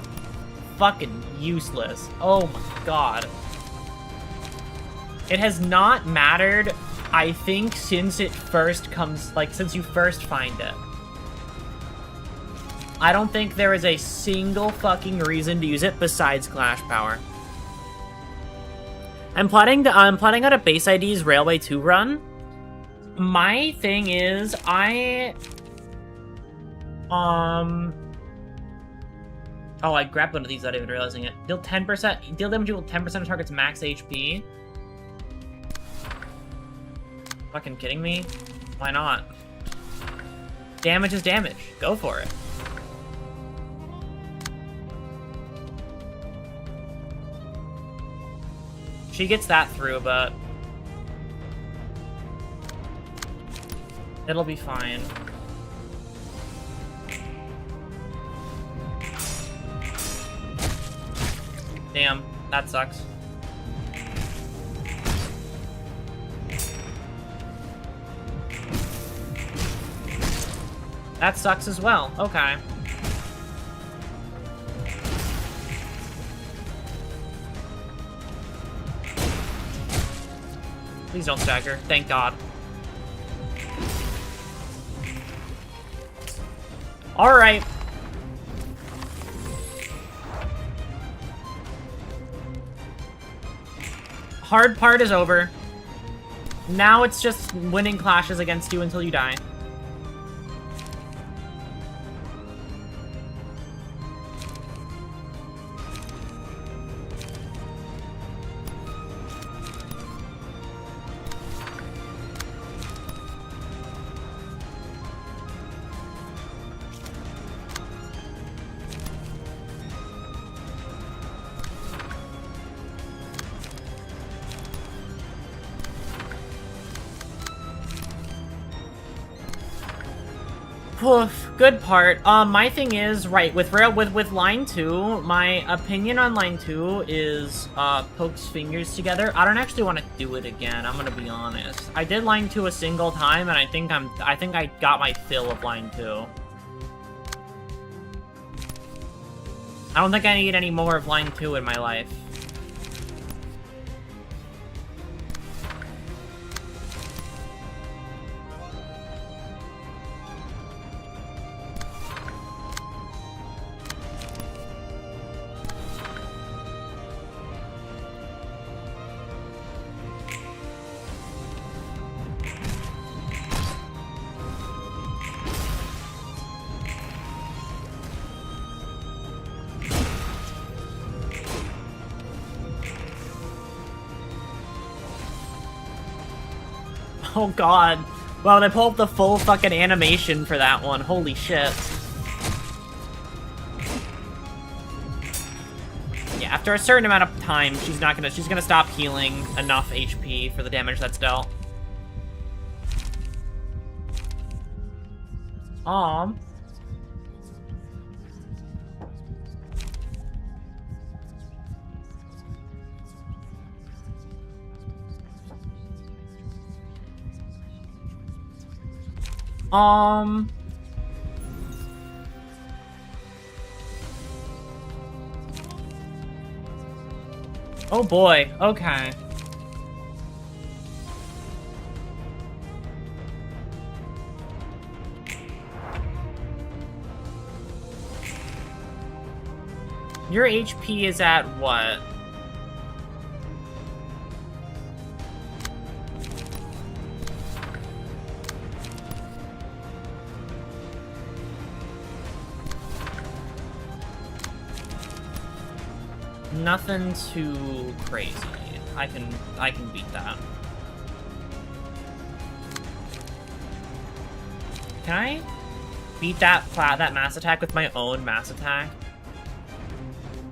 S1: fucking useless. Oh my god. It has not mattered, I think, since it first comes... Like, since you first find it. I don't think there is a single fucking reason to use it besides Clash Power. I'm plotting out a base ID's Railway 2 run. My thing is, Oh, I grabbed one of these without even realizing it. Deal 10%... Deal damage equal 10% of target's max HP. Fucking kidding me? Why not? Damage is damage. Go for it. She gets that through, but... it'll be fine. Damn, that sucks. That sucks as well. Okay. Please don't stagger. Thank God. Alright. hard part is over. Now it's just winning clashes against you until you die. Oof, good part. My thing is, right, with line 2, my opinion on line 2 is, pokes fingers together. I don't actually want to do it again, I'm gonna be honest. I did line 2 a single time, and I think I got my fill of line 2. I don't think I need any more of line 2 in my life. Oh god. Wow, they pull up the full fucking animation for that one. Holy shit. Yeah, after a certain amount of time, she's gonna stop healing enough HP for the damage that's dealt. Aww. Oh boy, okay. Your HP is at what? Nothing too crazy. I can beat that. Can I beat that mass attack with my own mass attack?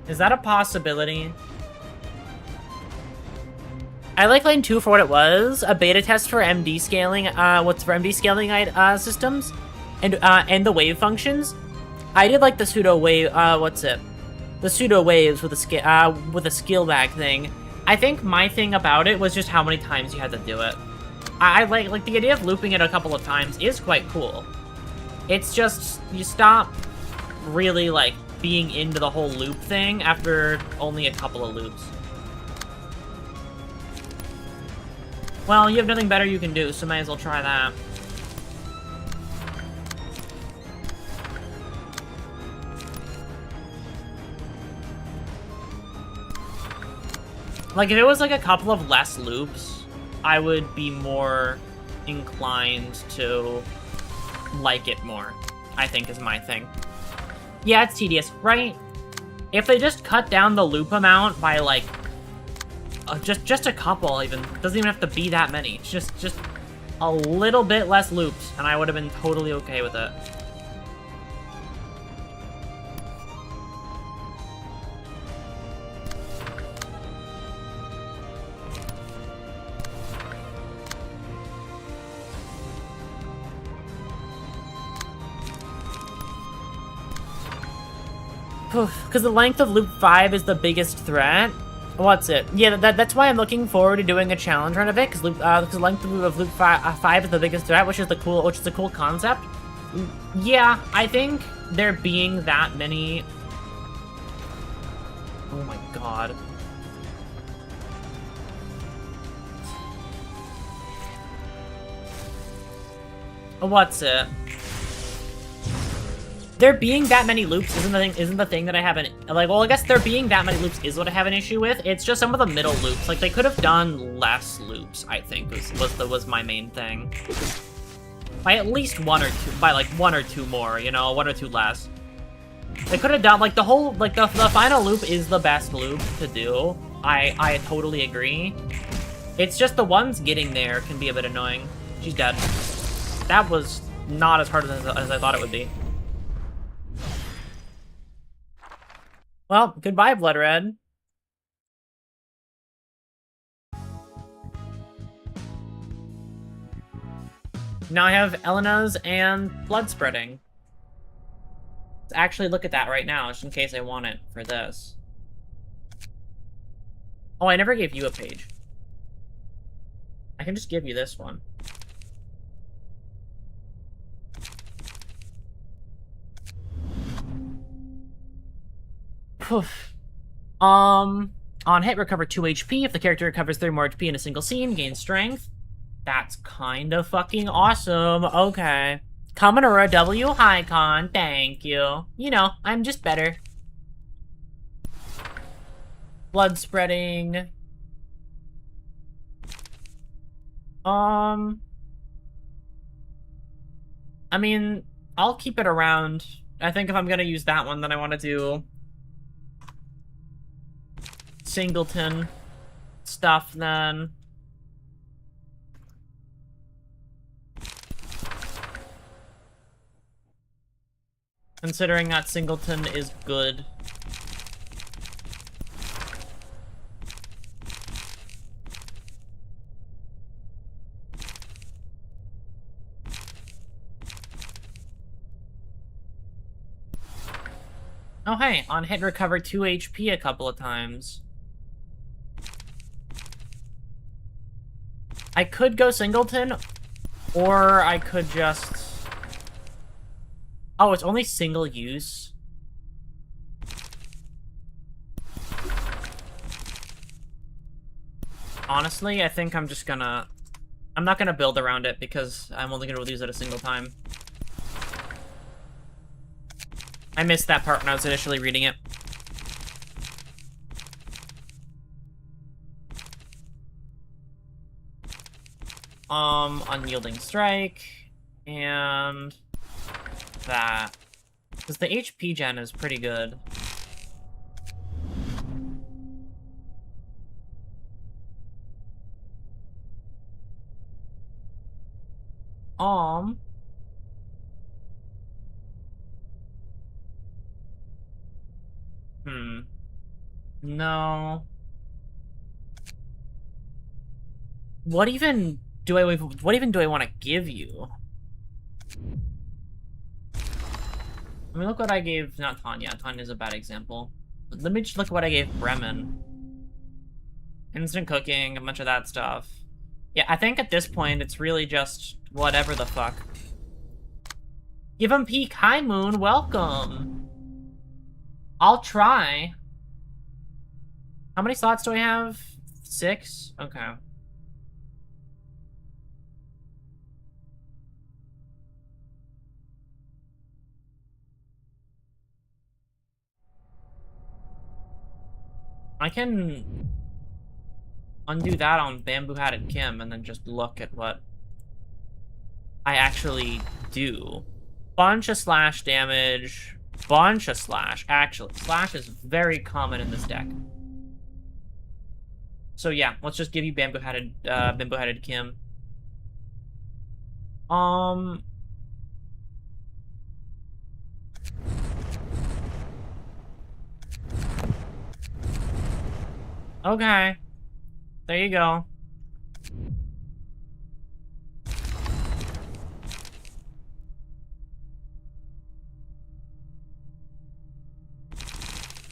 S1: Is that a possibility? I like line 2 for what it was, a beta test for MD scaling, systems, and the wave functions. I did like the pseudo wave, the pseudo waves with a skill bag thing. I think my thing about it was just how many times you had to do it. I like the idea of looping it a couple of times is quite cool. It's just you stop really like being into the whole loop thing after only a couple of loops. Well, you have nothing better you can do, so might as well try that. Like, if it was, like, a couple of less loops, I would be more inclined to like it more, I think is my thing. Yeah, it's tedious, right? If they just cut down the loop amount by, like, just a couple, even. Doesn't even have to be that many. It's just a little bit less loops, and I would have been totally okay with it. Because the length of Loop 5 is the biggest threat. What's it? Yeah, that's why I'm looking forward to doing a challenge run of it, because the length of Loop 5 is the biggest threat, which is a cool concept. Yeah, I think there being that many... Oh my god. What's it? There being that many loops isn't the thing that I have an like. Well, I guess there being that many loops is what I have an issue with. It's just some of the middle loops. Like they could have done less loops. I think was my main thing. By at least one or two. By like one or two more. You know, one or two less. They could have done like the whole like the final loop is the best loop to do. I totally agree. It's just the ones getting there can be a bit annoying. She's dead. That was not as hard as I thought it would be. Well, goodbye, Blood Red. Now I have Elena's and blood spreading. Let's actually look at that right now, just in case I want it for this. Oh, I never gave you a page. I can just give you this one. On hit, recover 2 HP. If the character recovers 3 more HP in a single scene, gain strength. That's kind of fucking awesome. Okay. Common Aurora W. Hi, Con. Thank you. You know, I'm just better. Blood spreading. I mean, I'll keep it around. I think if I'm gonna use that one, then I want to do Singleton stuff then. Considering that Singleton is good. Oh hey, on hit recover 2 HP a couple of times. I could go Singleton, or I could just... Oh, it's only single use. Honestly, I think I'm just gonna... I'm not gonna build around it because I'm only gonna use it a single time. I missed that part when I was initially reading it. Unyielding Strike, and that. Because the HP gen is pretty good. No. What even do I want to give you? I mean, look what I gave, not Tanya. Tanya's a bad example. But let me just look at what I gave Bremen. Instant cooking, a bunch of that stuff. Yeah, I think at this point, it's really just whatever the fuck. Give him peek. Hi, Moon. Welcome. I'll try. How many slots do I have? 6? Okay. I can undo that on Bamboo-Hatted Kim and then just look at what I actually do. Bunch of slash damage, bunch of slash. Actually, slash is very common in this deck. So yeah, let's just give you Bamboo-Hatted Kim. Okay. There you go.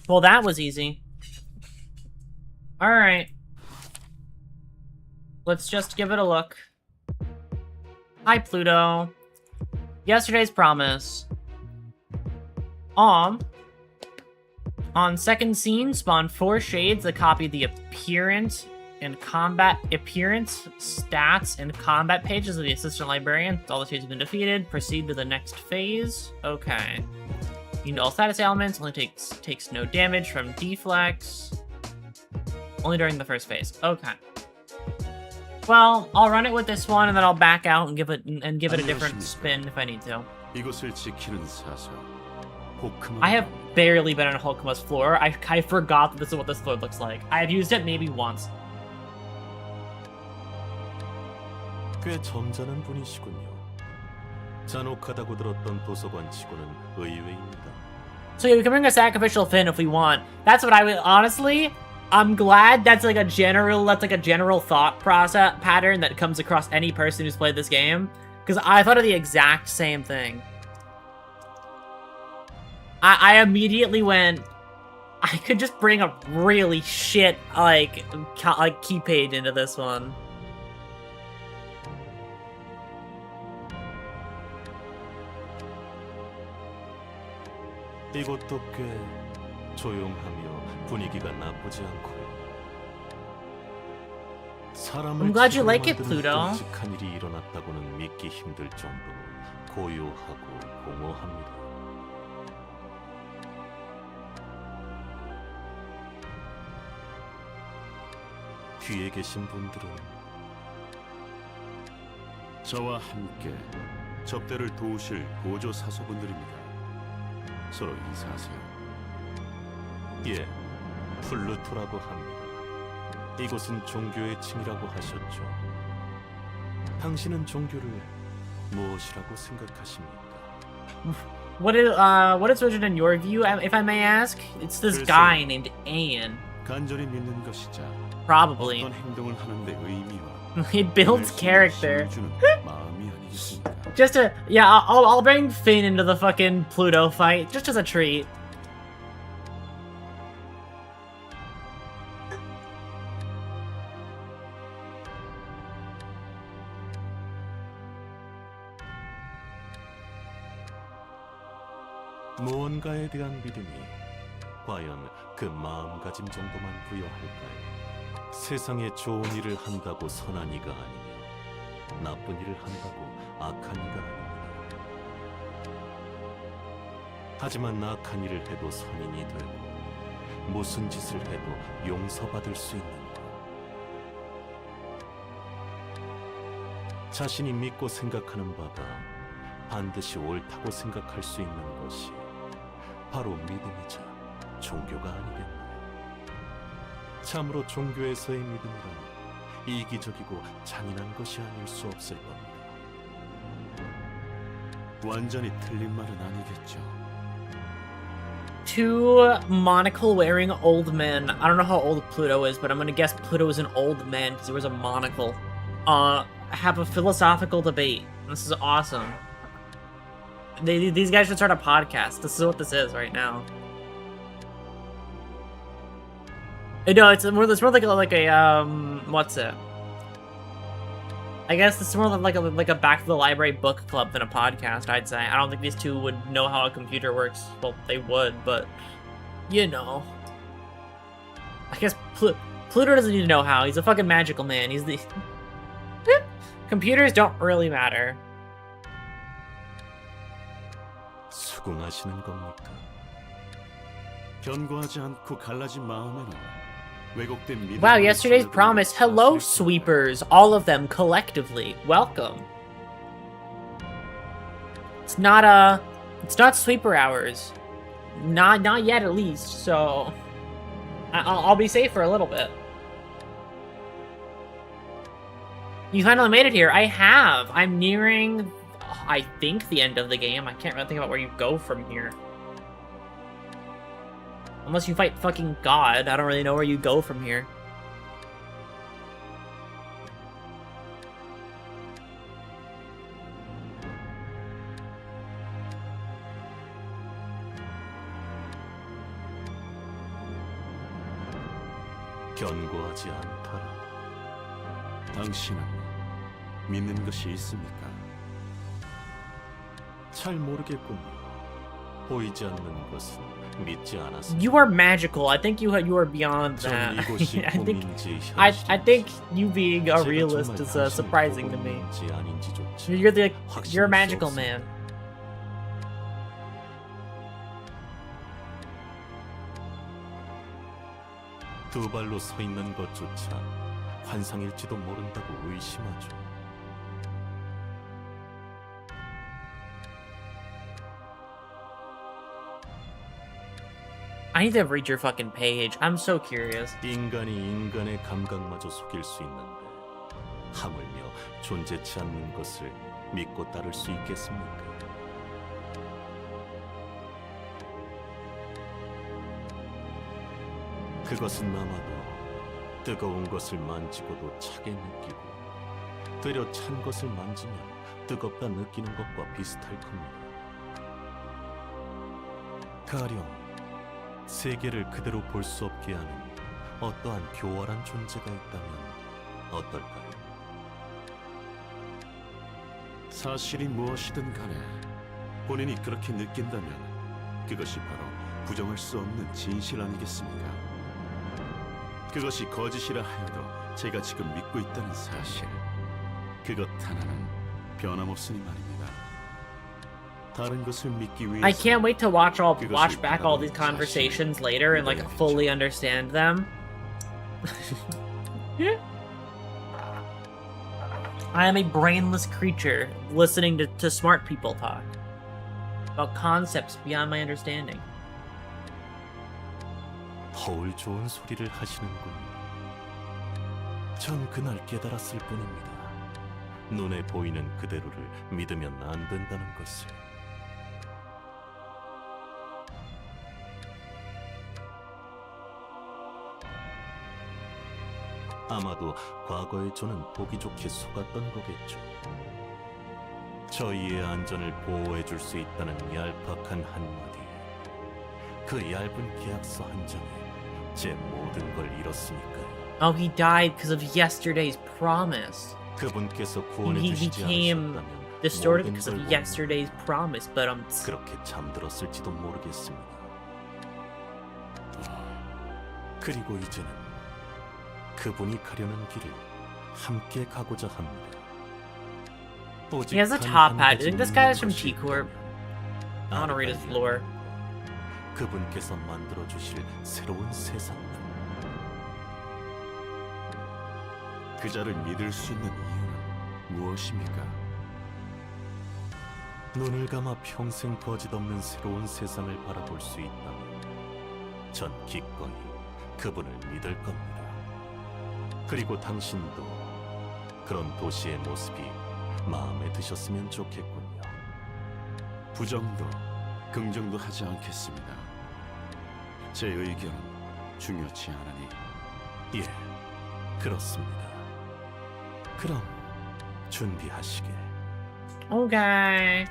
S1: Well, that was easy. Alright. Let's just give it a look. Hi, Pluto. Yesterday's promise. On second scene, spawn 4 shades that copy the appearance stats and combat pages of the assistant librarian. All the shades have been defeated. Proceed to the next phase. Okay. You know, all status ailments only takes no damage from deflex. Only during the first phase. Okay. Well, I'll run it with this one, and then I'll back out and give it a different spin if I need to.
S4: 이곳을 지키는 사서.
S1: I have barely been on Hokuma's floor. I forgot that this is what this floor looks like. I have used it maybe once.
S4: 꽤 점잖은 분이시군요. 잔혹하다고 들었던 도서관치고는 의외입니다.
S1: So yeah, we can bring a sacrificial fin if we want. That's what I would honestly. I'm glad that's like a general thought process pattern that comes across any person who's played this game. Because I thought of the exact same thing. I immediately went, I could just bring a really shit like key page into this one.
S4: 이곳도 꽤 조용하며 분위기가 나쁘지 않고요.
S1: I'm glad you like it, Pluto.
S4: 끔찍한 일이 일어났다고는 믿기 힘들 정도로 고요하고 공허합니다. 뒤에 계신 분들은 저와 함께 적대를 도우실 보조 사서분들입니다. 서로 인사하세요. 예, 플루토라고 합니다. 이곳은 종교의 층이라고 하셨죠. 당신은 종교를 무엇이라고 생각하십니까?
S1: What is religion in your view, if I may ask? It's this guy named Anne.
S4: 간절히 믿는 것이자
S1: Probably.
S4: 어떤 행동을 하는데 의미와
S1: It builds character.
S4: 마음이 아니겠습니까?
S1: Just to, yeah, I'll bring Finn into the fucking Pluto fight, just as a treat.
S4: 무언가에 대한 믿음이 과연 그 마음가짐 정도만 부여할까요? 세상에 좋은 일을 한다고 선한 이가 아니며 나쁜 일을 한다고 악한 이가 아닙니다. 하지만 악한 일을 해도 선인이 되고 무슨 짓을 해도 용서받을 수 있는 것. 자신이 믿고 생각하는 바가 반드시 옳다고 생각할 수 있는 것이 바로 믿음이자 종교가 아니겠나요? 참으로 종교에서의 믿음이란 이기적이고 잔인한 것이 아닐 수 없을 겁니다. 완전히 틀린 말은 아니겠죠.
S1: Two monocle-wearing old men. I don't know how old Pluto is, but I'm gonna guess Pluto is an old man because he wears a monocle. Have a philosophical debate. This is awesome. These guys should start a podcast. This is what this is right now. No, it's more like a what's it? I guess it's more like a back to the library book club than a podcast, I'd say. I don't think these two would know how a computer works. Well, they would, but you know. I guess Pluto doesn't need to know how. He's a fucking magical man. He's the computers don't really matter.
S4: 수긍하시는 겁니까? 견고하지 않고 갈라진 마음에는 왜곡된 믿음.
S1: Wow, yesterday's promise. Hello, sweepers. All of them collectively. Welcome. It's not sweeper hours. Not yet, at least. So I'll be safe for a little bit. You finally made it here. I have. I'm nearing, I think, the end of the game. I can't really think about where you go from here. Unless you fight fucking God, I don't really know where you go from here.
S4: 견고하지 않더라. 당신은 믿는 것이 있습니까? 잘 모르겠군요. 보이지 않는 것은 믿지 않았습니다.
S1: You are magical. I think you are beyond that. I think you being a realist is surprising to me. You're a magical man.
S4: 두 발로 서 있는 것조차 환상일지도 모른다고 의심하죠.
S1: I need to read your fucking page. I'm so curious.
S4: 인간이 인간의 감각마저 속일 수 있는데 하물며 존재치 않는 것을 믿고 따를 수 있겠습니까? 그것은 아마도 뜨거운 것을 만지고도 차게 느끼고 되려 찬 것을 만지면 뜨겁다 느끼는 것과 비슷할 겁니다. 가령 세계를 그대로 볼 수 없게 하는 어떠한 교활한 존재가 있다면 어떨까요?
S5: 사실이 무엇이든 간에 본인이 그렇게 느낀다면 그것이 바로 부정할 수 없는 진실 아니겠습니까? 그것이 거짓이라 하여도 제가 지금 믿고 있다는 사실, 그것 하나는 변함없으니 말입니다. 다른 것을 믿기 위해서
S1: I can't wait to watch back all these conversations later and like fully understand them. I am a brainless creature listening to smart people talk about concepts beyond my understanding.
S4: 허울 좋은 소리를 하시는군요. 전 그날 깨달았을 뿐입니다. 눈에 보이는 그대로를 믿으면 안 된다는 것을. 아마도 과거에 저는 보기 좋게 속았던 거겠죠. 저희의 안전을 보호해줄 수 있다는 얄팍한 한마디에 그 얇은 계약서 한 장에 제 모든 걸 잃었으니까요.
S1: Oh, he died because of yesterday's promise.
S4: 그분께서
S1: He
S4: 구원해주시지
S1: became
S4: 않으셨다면
S1: distorted
S4: 모든
S1: because of
S4: 걸
S1: yesterday's promise, but
S4: 그렇게 잠들었을지도 모르겠습니다. 그리고 이제는 그분이 가려는 길을 함께 가고자 합니다.
S1: he has a top hat. I think this guy is from T Corp. I want to read his lore.
S4: 그분께서 만들어 주실 새로운 세상.
S5: 그자를 믿을 수 있는 이유는 무엇입니까?
S4: 눈을 감아 평생 거짓없는 새로운 세상을 바라볼 수 있다면 전 기꺼이 그분을 믿을 겁니다. 그리고 당신도 그런 도시의 모습이 마음에 드셨으면 좋겠군요.
S5: 부정도 긍정도 하지 않겠습니다. 제 의견은 중요치 않으니.
S4: 예, 그렇습니다. 그럼 준비하시게.
S1: Okay.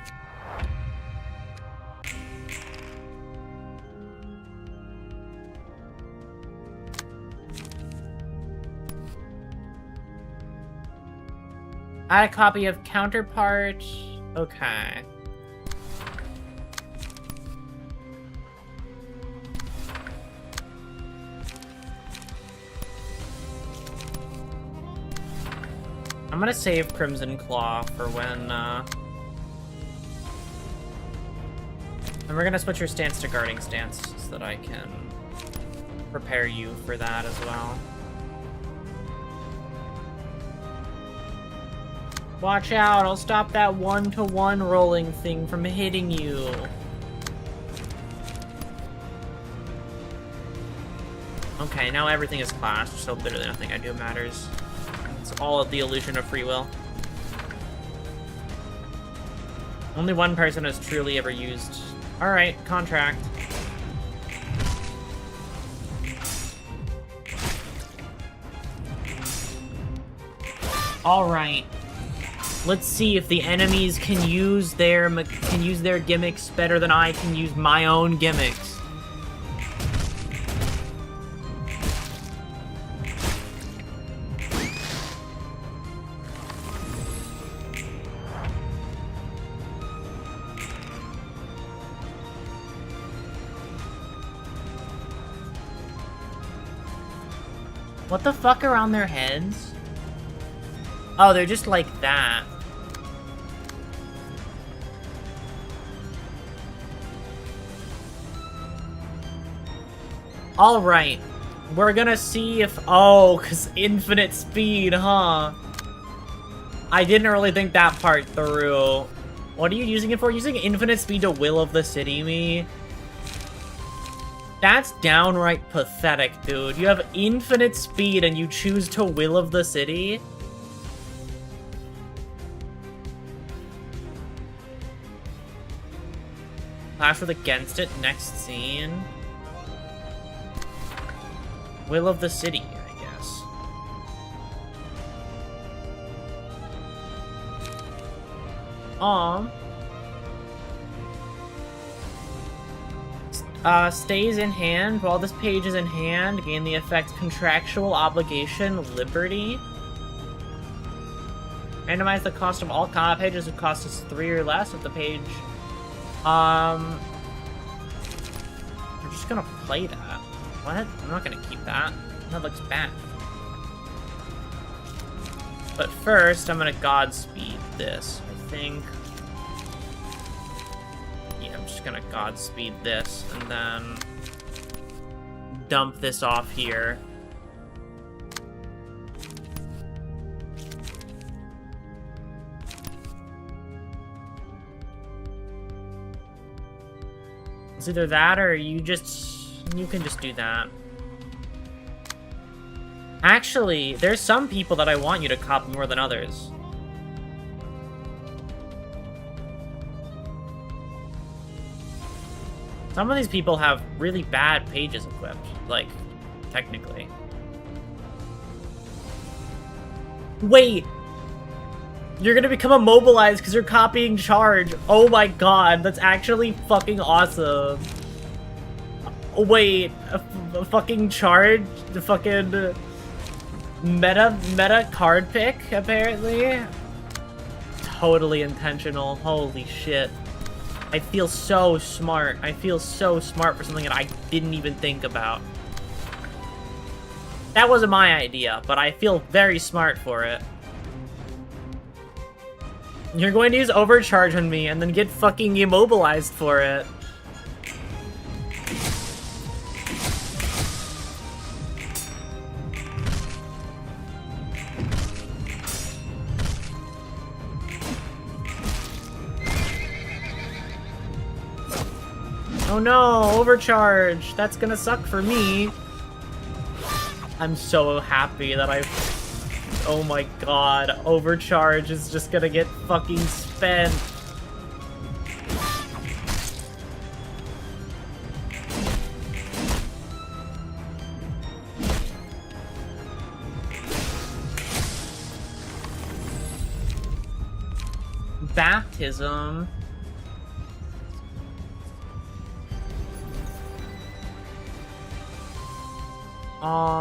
S1: Add a copy of Counterpart. Okay. I'm gonna save Crimson Claw for when, and we're gonna switch your stance to guarding stance so that I can prepare you for that as well. Watch out, I'll stop that one-to-one rolling thing from hitting you. Okay, now everything is clashed, so literally nothing I do matters. It's all of the illusion of free will. Only one person has truly ever used... Alright, contract. Alright. Let's see if the enemies can use their gimmicks better than I can use my own gimmicks. What the fuck are on their heads? Oh, they're just like that. Alright. We're gonna see if... Oh, because infinite speed, huh? I didn't really think that part through. What are you using it for? Using infinite speed to will of the city me? That's downright pathetic, dude. You have infinite speed and you choose to will of the city? Clash with against it, next scene. Will of the city, I guess. Stays in hand. While this page is in hand, gain the effect contractual obligation liberty. Randomize the cost of all combat pages would cost us 3 or less if the page. We're just gonna play that. What? I'm not gonna keep that. That looks bad. But first, I'm gonna Godspeed this, I think. Yeah, I'm just gonna Godspeed this, and then dump this off here. It's either that or you can just do that. Actually, there's some people that I want you to cop more than others. Some of these people have really bad pages equipped, like, technically. Wait! You're gonna become immobilized because you're copying charge. Oh my god, that's actually fucking awesome. Wait, a fucking charge? The fucking meta card pick, apparently? Totally intentional. Holy shit. I feel so smart. I feel so smart for something that I didn't even think about. That wasn't my idea, but I feel very smart for it. You're going to use overcharge on me and then get fucking immobilized for it. Oh no, overcharge. That's gonna suck for me. I'm so happy that oh my god, overcharge is just gonna get fucking spent. Baptism.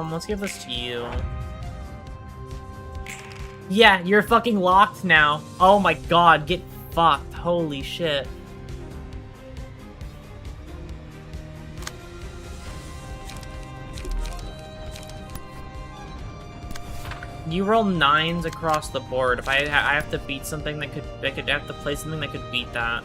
S1: Let's give this to you. Yeah, you're fucking locked now. Oh my god, get fucked. Holy shit. You roll 9s across the board. If I have to beat something that I could have to play something that could beat that.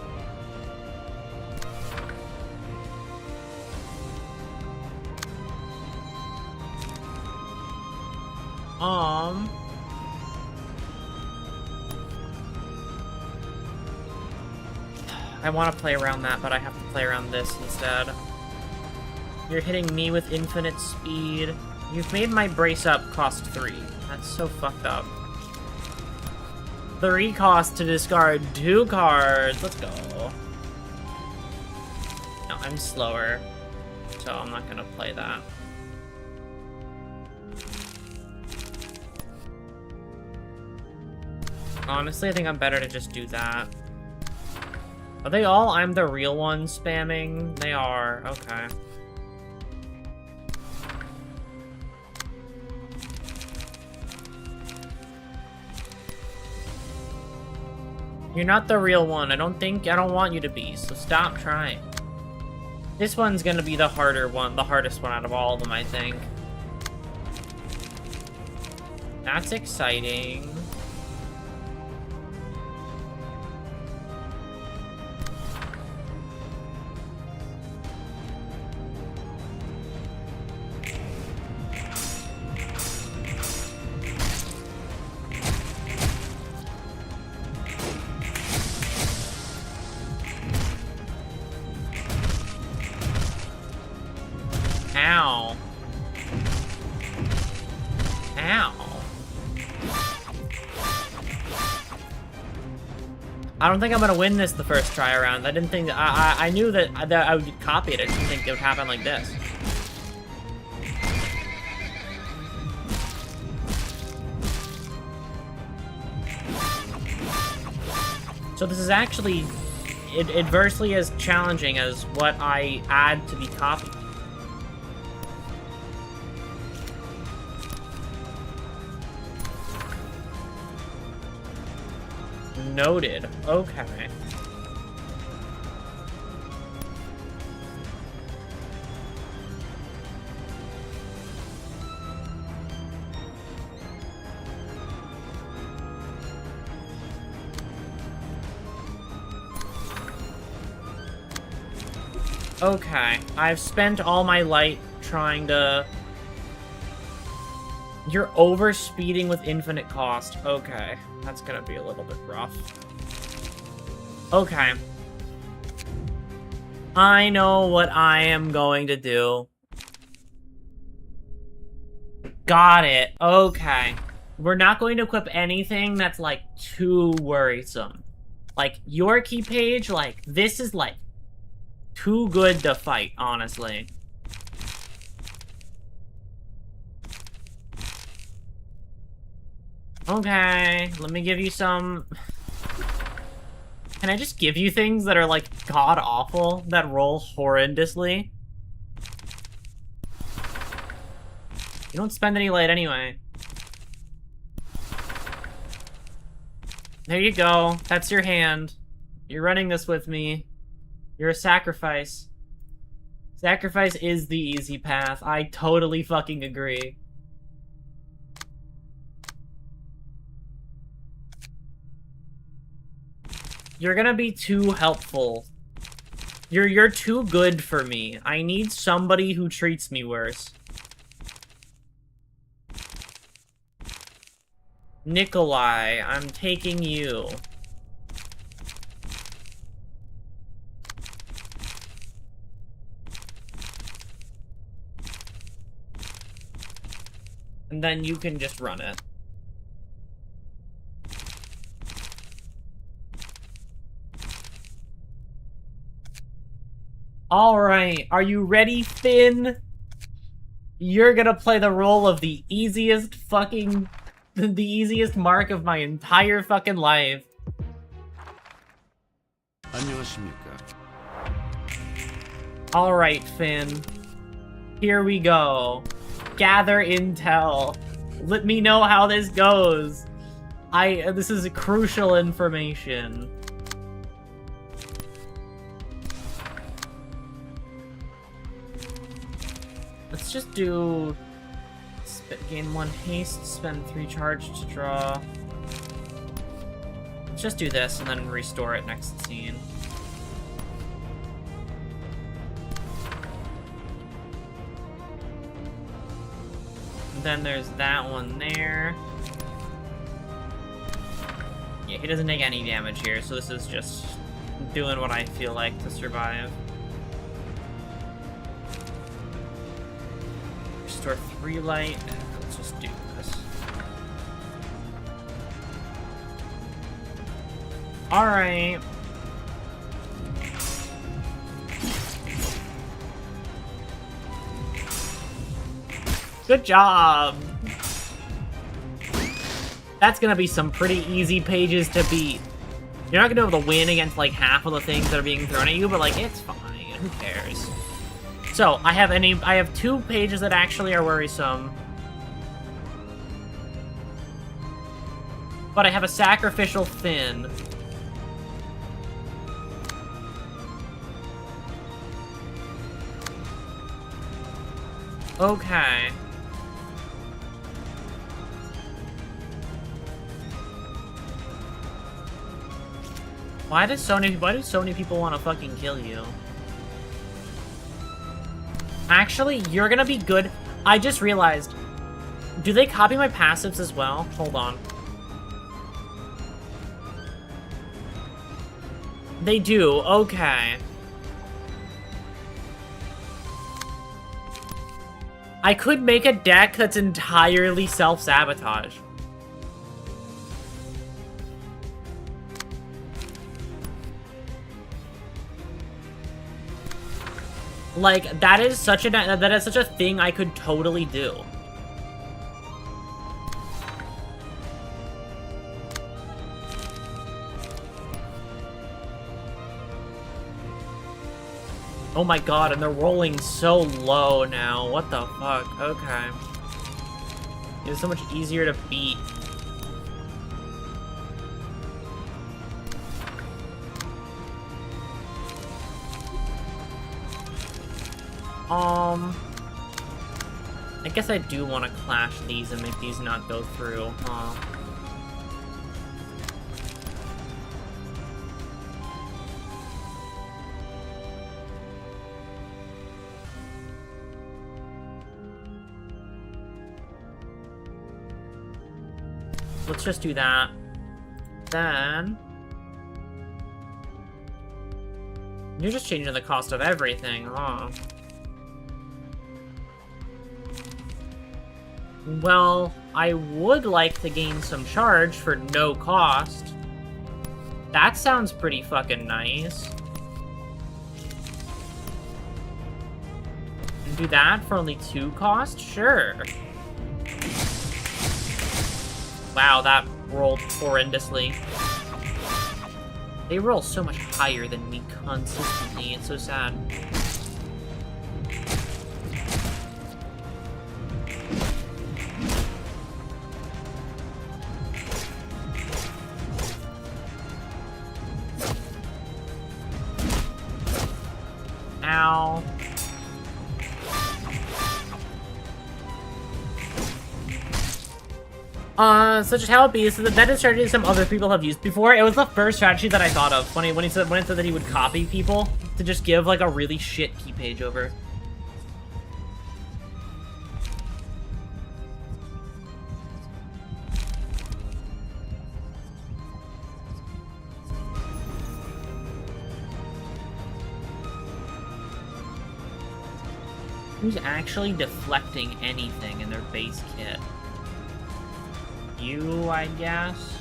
S1: I want to play around that, but I have to play around this instead. You're hitting me with infinite speed. You've made my brace up cost 3. That's so fucked up. 3 cost to discard 2 cards. Let's go. No, I'm slower, so I'm not gonna play that. Honestly, I think I'm better to just do that. Are they all I'm the real one spamming? They are. Okay. You're not the real one. I don't want you to be, so stop trying. This one's gonna be the harder one, the hardest one out of all of them, I think. That's exciting. Ow. I don't think I'm gonna win this the first try around. I didn't think I knew that I would get copied. I didn't think it would happen like this. So this is actually adversely as challenging as what I add to be copied. Noted. Okay. Okay, I've spent all my light trying to... You're overspeeding with infinite cost. Okay, that's gonna be a little bit rough. Okay. I know what I am going to do. Got it. Okay. We're not going to equip anything that's, like, too worrisome. Like, your key page, like, this is, like, too good to fight, honestly. Okay, let me give you some... Can I just give you things that are, like, god-awful, that roll horrendously? You don't spend any light anyway. There you go. That's your hand. You're running this with me. You're a sacrifice. Sacrifice is the easy path. I totally fucking agree. You're gonna be too helpful. You're too good for me. I need somebody who treats me worse. Nikolai, I'm taking you. And then you can just run it. Alright, are you ready, Finn? You're gonna play the role of the easiest fucking... the easiest mark of my entire fucking life.
S5: 안녕하십니까?
S1: Alright, Finn. Here we go. Gather intel. Let me know how this goes. This is crucial information. Let's just do... gain 1 haste, spend 3 charge to draw. Let's just do this and then restore it next scene. And then there's that one there. Yeah, he doesn't take any damage here, so this is just doing what I feel like to survive. Restore 3 light. Let's just do this. Alright. Good job! That's gonna be some pretty easy pages to beat. You're not gonna be able to win against, like, half of the things that are being thrown at you, but, like, it's fine. Who cares? So, I have 2 pages that actually are worrisome. But I have a sacrificial Finn. Okay. Why do so many people want to fucking kill you? Actually, you're gonna be good. I just realized. Do they copy my passives as well? Hold on. They do, okay. I could make a deck that's entirely self-sabotage. Like, that is such a thing I could totally do. Oh my god, and they're rolling so low now. What the fuck? Okay. It's so much easier to beat. I guess I do want to clash these and make these not go through, huh? Let's just do that. Then... You're just changing the cost of everything, huh? Well, I would like to gain some charge for no cost. That sounds pretty fucking nice. And do that for only 2 cost? Sure. Wow, that rolled horrendously. They roll so much higher than me consistently, it's so sad. Ow. So just how it be, so that is a strategy some other people have used before. It was the first strategy that I thought of when it said that he would copy people to just give like a really shit key page over. Who's actually deflecting anything in their base kit? You, I guess?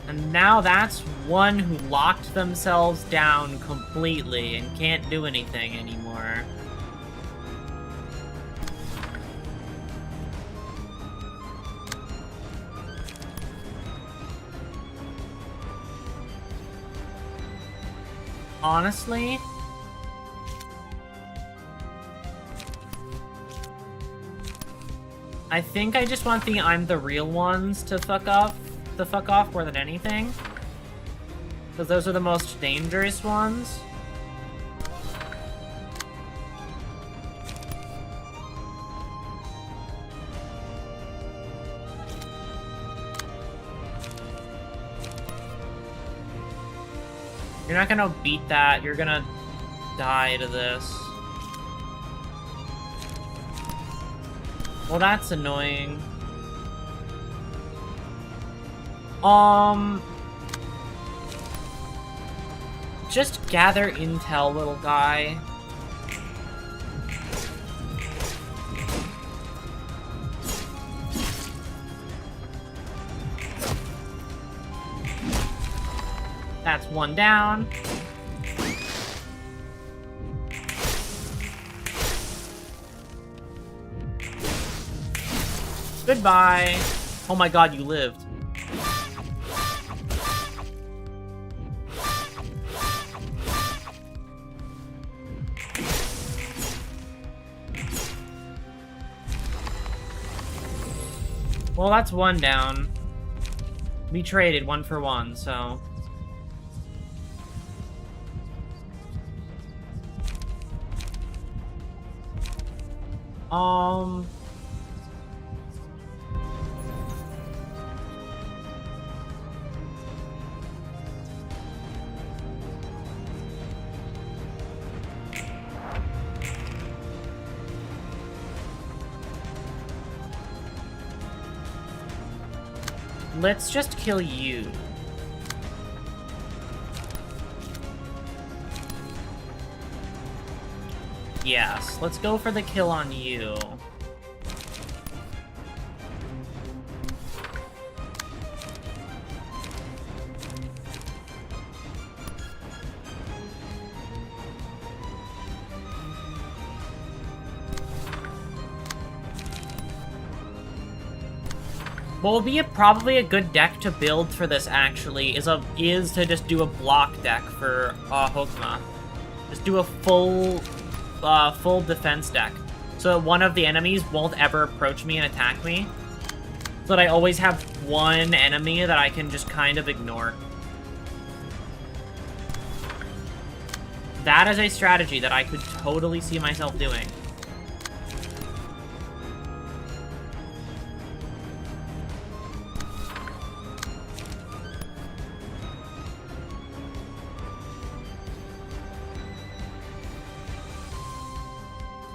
S1: And now that's one who locked themselves down completely and can't do anything anymore. Honestly, I think I just want the I'm the real ones to fuck off more than anything. Because those are the most dangerous ones. You're not gonna beat that, you're gonna die to this. Well, that's annoying. Just gather intel, little guy. That's one down. Goodbye. Oh my god, you lived. Well, that's one down. We traded 1 for 1, so... Let's just kill you. Yes, let's go for the kill on you. What will be probably a good deck to build for this actually is to just do a block deck for Hogma. Just do a full defense deck, so that one of the enemies won't ever approach me and attack me. So that I always have one enemy that I can just kind of ignore. That is a strategy that I could totally see myself doing.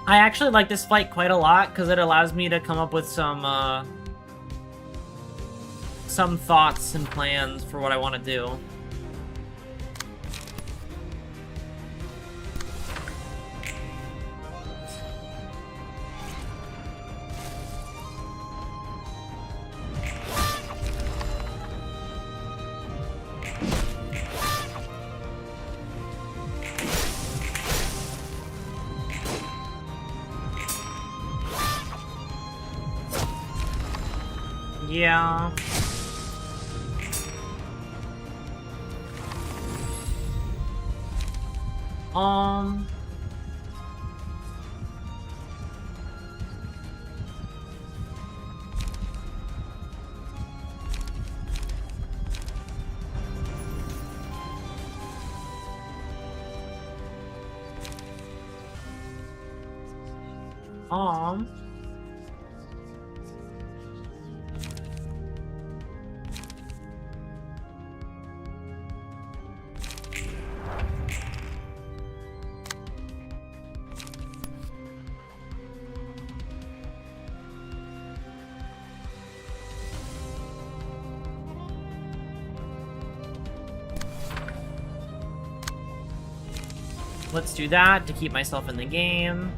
S1: I actually like this fight quite a lot because it allows me to come up with some thoughts and plans for what I want to do. Yeah. Um. Let's do that to keep myself in the game.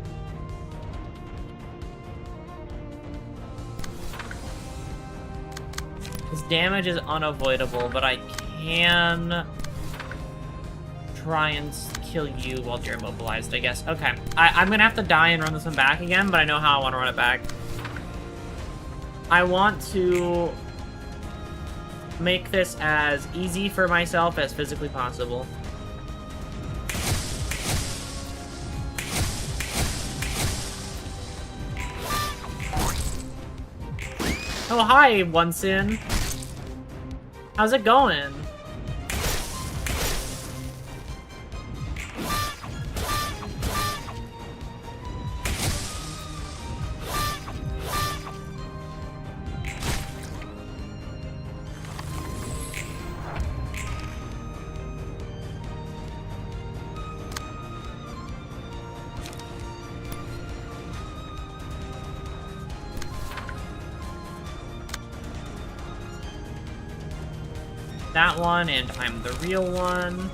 S1: This damage is unavoidable, but I can try and kill you while you're immobilized, I guess. Okay, I'm gonna have to die and run this one back again, but I know how I want to run it back. I want to make this as easy for myself as physically possible. Oh, hi, Onsin. How's it going? That one, and I'm the real one.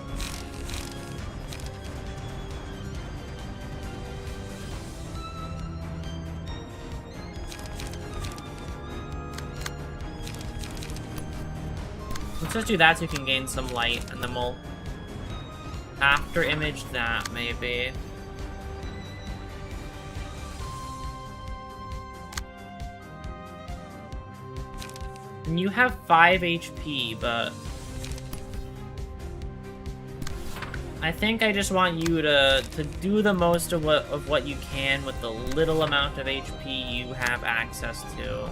S1: Let's just do that so we can gain some light, and then we'll after image that, maybe. And you have 5 HP, but I think I just want you to do the most of what you can with the little amount of HP you have access to.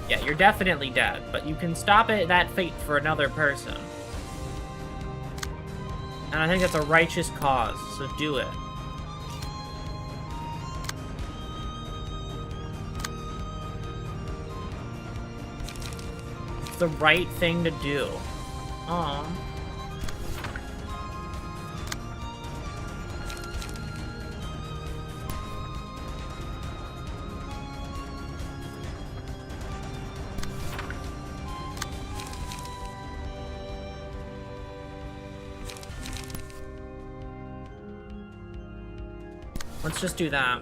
S1: Yeah, you're definitely dead, but you can stop it that fate for another person. And I think that's a righteous cause, so do it. The right thing to do. Let's just do that.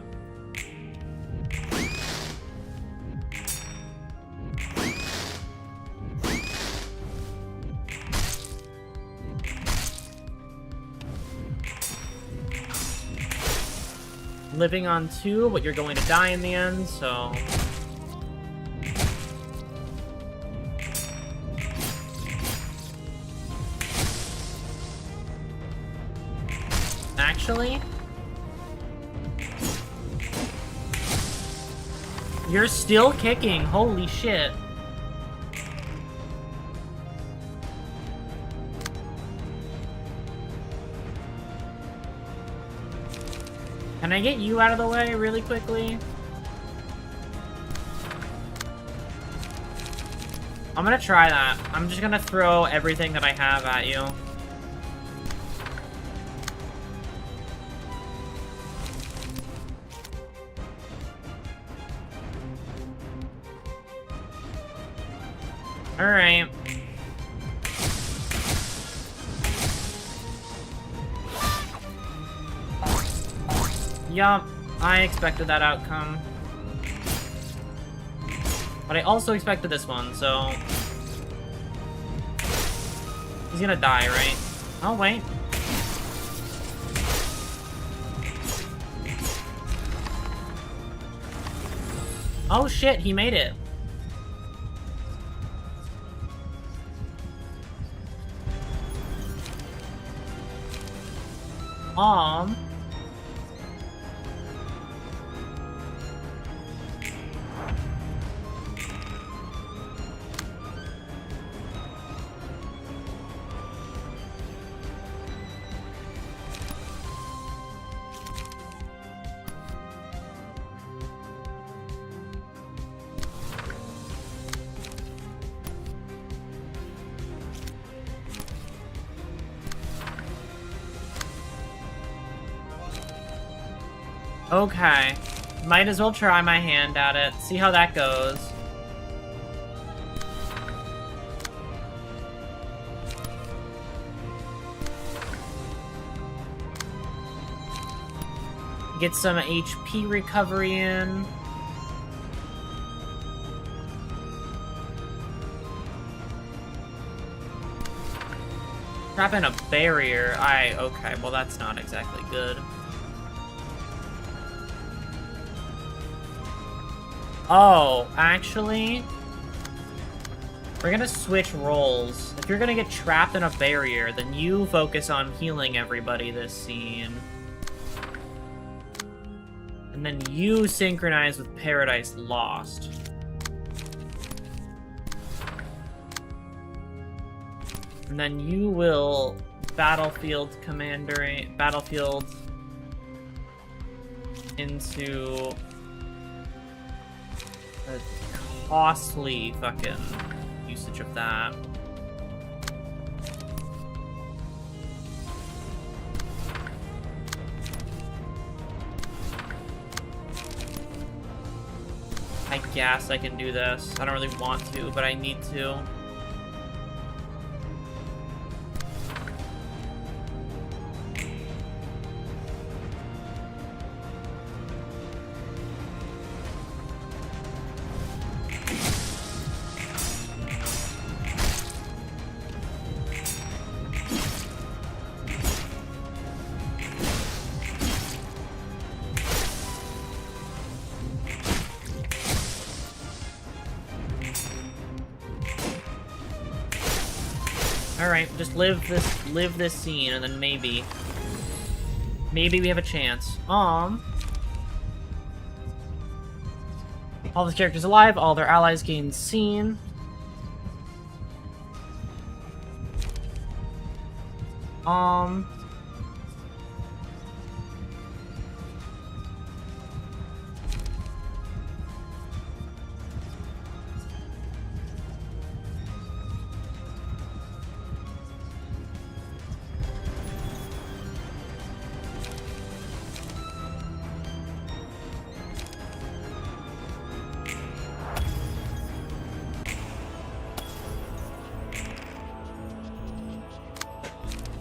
S1: Living on 2, but you're going to die in the end, so... Actually... You're still kicking, holy shit. Can I get you out of the way really quickly? I'm gonna try that. I'm just gonna throw everything that I have at you. Alright. Yup, I expected that outcome. But I also expected this one, so... He's gonna die, right? Oh, wait. Oh shit, he made it. Okay. Might as well try my hand at it. See how that goes. Get some HP recovery in. Trap in a barrier. Okay, well that's not exactly good. Oh, actually, we're gonna switch roles. If you're gonna get trapped in a barrier, then you focus on healing everybody this scene. And then you synchronize with Paradise Lost. And then you will Battlefield into a costly fucking usage of that. I guess I can do this. I don't really want to, but I need to. Alright, just live this scene, and then maybe we have a chance. All the characters alive, all their allies gain scene.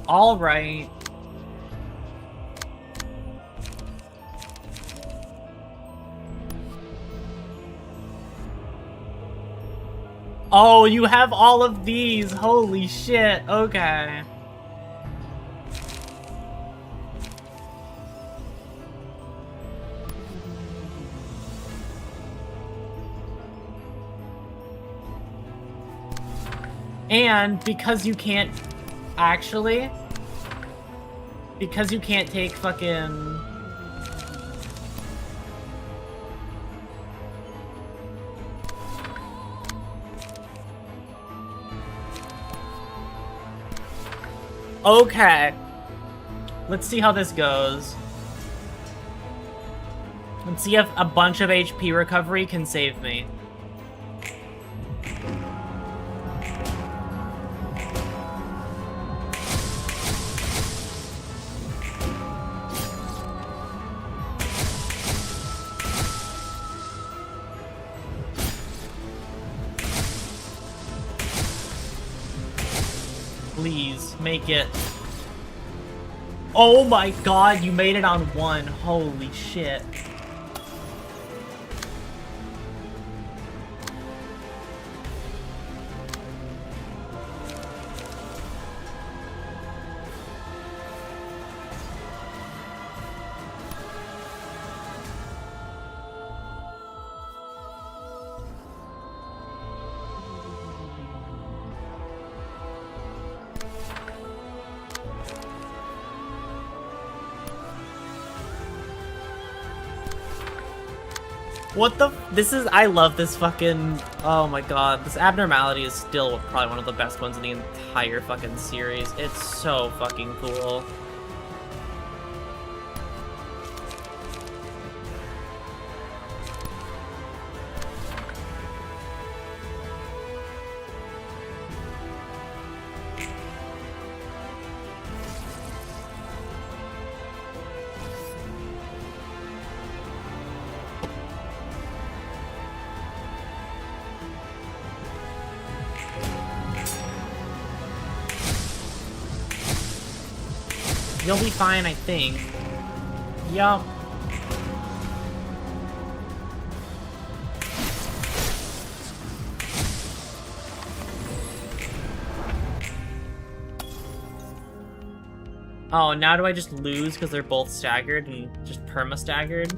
S1: All right. Oh, you have all of these. Holy shit. Okay. And because you can't actually, because you can't take fucking okay. Let's see how this goes. Let's see if a bunch of HP recovery can save me. Please, make it. Oh my god, you made it on one. Holy shit. What the? This is. I love this fucking. Oh my god. This abnormality is still probably one of the best ones in the entire fucking series. It's so fucking cool. You'll be fine, I think. Yup. Oh, now do I just lose because they're both staggered and just perma-staggered?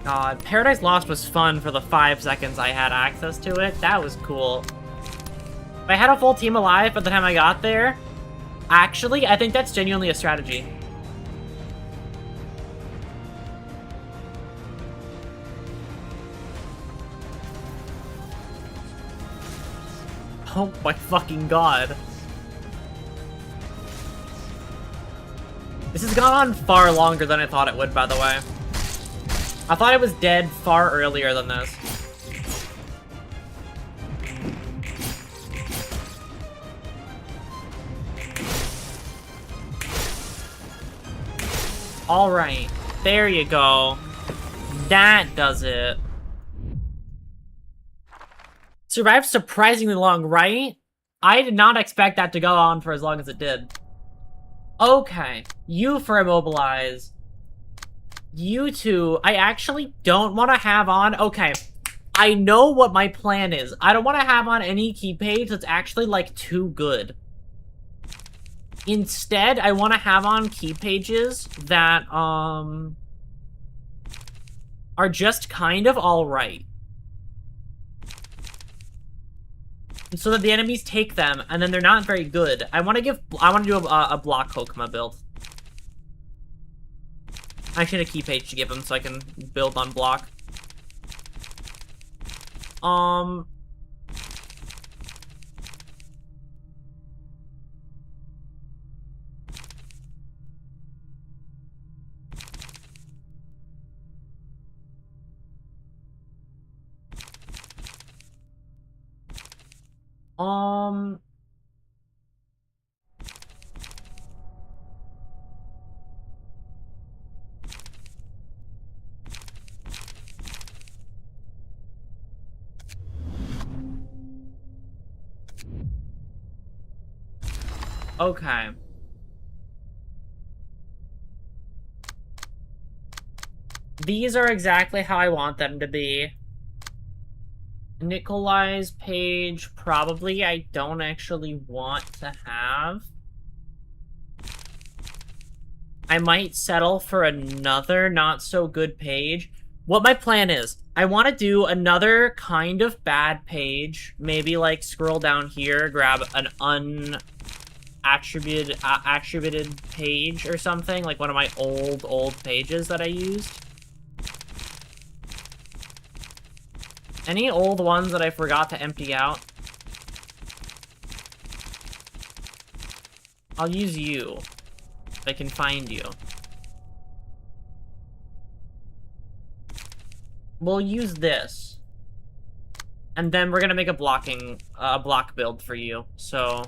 S1: God, Paradise Lost was fun for the 5 seconds I had access to it. That was cool. If I had a full team alive by the time I got there, actually, I think that's genuinely a strategy. Oh my fucking god. This has gone on far longer than I thought it would, by the way. I thought it was dead far earlier than this. Alright, there you go. That does it. Survived surprisingly long, right? I did not expect that to go on for as long as it did. Okay, you for immobilize. You two, I actually don't want to have on... Okay, I know what my plan is. I don't want to have on any key page that's actually, like, too good. Instead, I want to have on key pages that, are just kind of alright. So that the enemies take them, and then they're not very good. I want to do a block Hokuma build. I should have a key page to give him so I can build on block. Okay. These are exactly how I want them to be. Nikolai's page, probably I don't actually want to have. I might settle for another not-so-good page. What my plan is, I want to do another kind of bad page. Maybe, like, scroll down here, grab an attributed page or something, like one of my old pages that I used. Any old ones that I forgot to empty out? I'll use you. If I can find you. We'll use this. And then we're gonna make a block build for you. So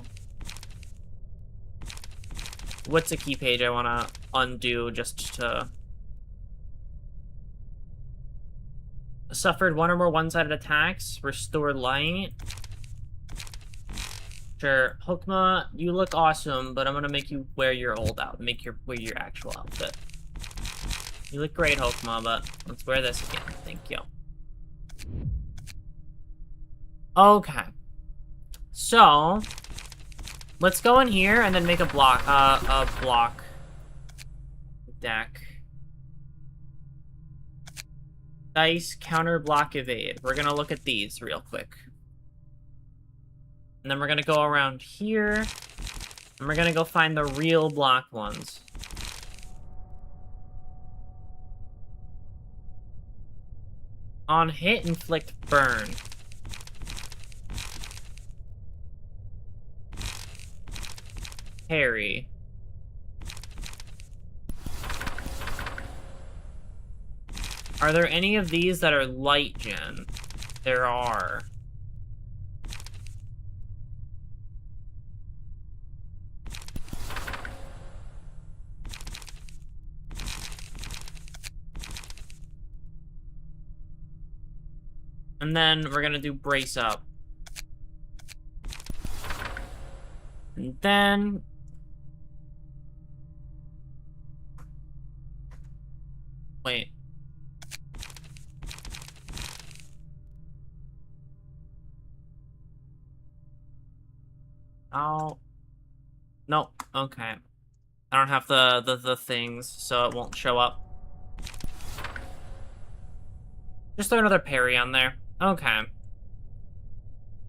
S1: what's a key page I wanna undo just to... Suffered one or more one-sided attacks. Restore light. Sure. Hokma, you look awesome, but I'm gonna make you wear your old outfit. Wear your actual outfit. You look great, Hokma, but let's wear this again. Thank you. Okay. So, let's go in here and then make a block deck. Dice, counter, block, evade. We're gonna look at these real quick. And then we're gonna go around here. And we're gonna go find the real block ones. On hit, inflict, burn. Parry. Are there any of these that are light gen? There are. And then we're gonna do brace up. And then... Wait. Oh. No, okay. I don't have the things, so it won't show up. Just throw another parry on there. Okay.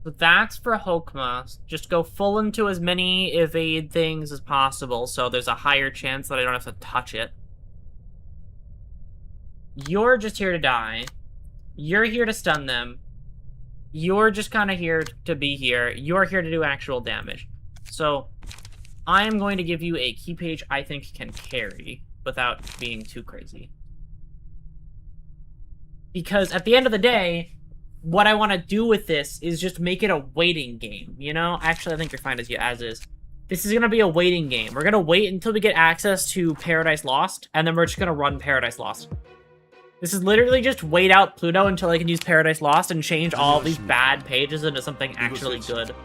S1: So that's for Hokma. Just go full into as many evade things as possible, so there's a higher chance that I don't have to touch it. You're just here to die. You're here to stun them. You're just kind of here to be here. You're here to do actual damage. So, I am going to give you a key page I think can carry without being too crazy. Because at the end of the day, what I want to do with this is just make it a waiting game, you know? Actually, I think you're fine as is. This is going to be a waiting game. We're going to wait until we get access to Paradise Lost, and then we're just going to run Paradise Lost. This is literally just wait out Pluto until I can use Paradise Lost and change all these bad pages into something actually good.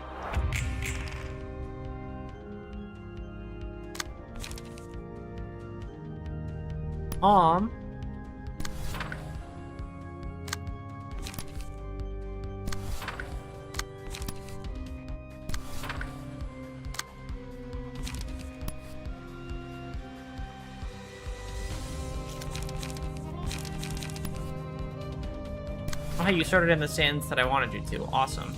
S1: Oh, you started in the sands that I wanted you to. Awesome.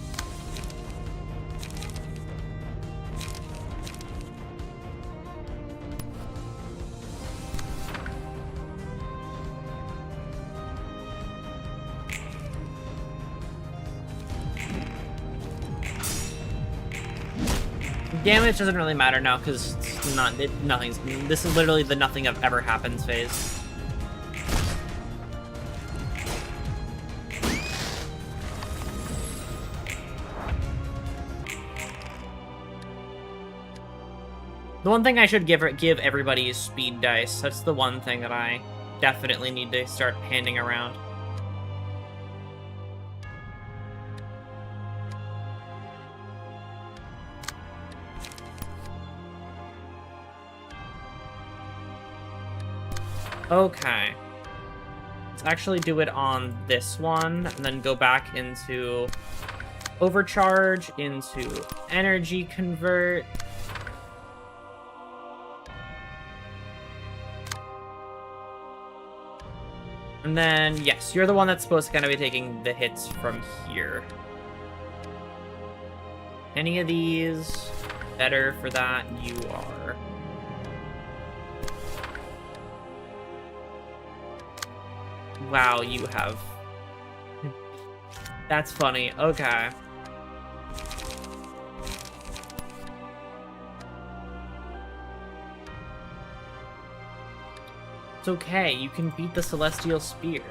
S1: Damage doesn't really matter now because nothing's. This is literally the nothing of ever happens phase. The one thing I should give everybody is speed dice. That's the one thing that I definitely need to start handing around. Okay. Let's actually do it on this one, and then go back into overcharge, into energy convert. And then, yes, you're the one that's supposed to kind of be taking the hits from here. Any of these better for that? You are. Wow, you have. That's funny. Okay. It's okay. You can beat the Celestial Spear.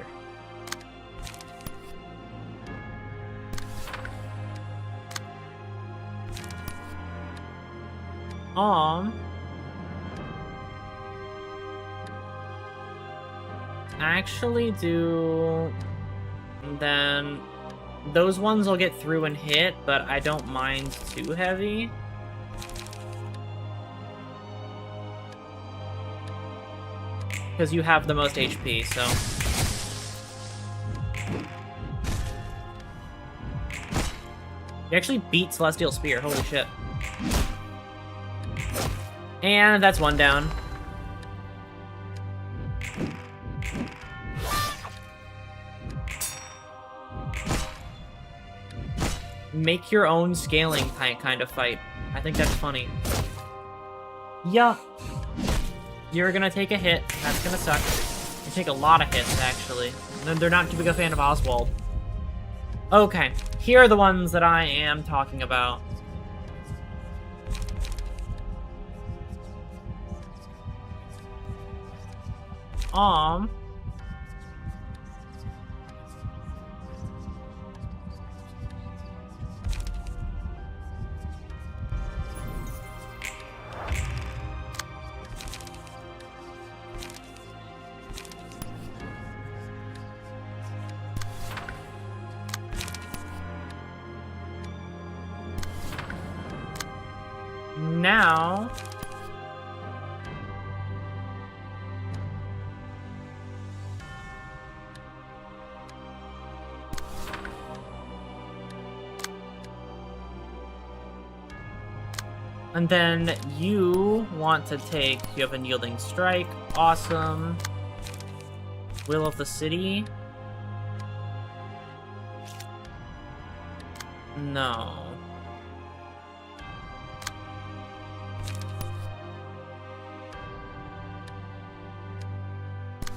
S1: Actually do... Then... Those ones will get through and hit, but I don't mind too heavy. Because you have the most HP, so... You actually beat Celestial Spear, holy shit. And that's one down. Make your own scaling kind of fight. I think that's funny. Yeah. You're gonna take a hit. That's gonna suck. You take a lot of hits, actually. And they're not too big a fan of Oswald. Okay. Here are the ones that I am talking about. Now... And then you want to take... You have Unyielding Strike. Awesome. Will of the City. No.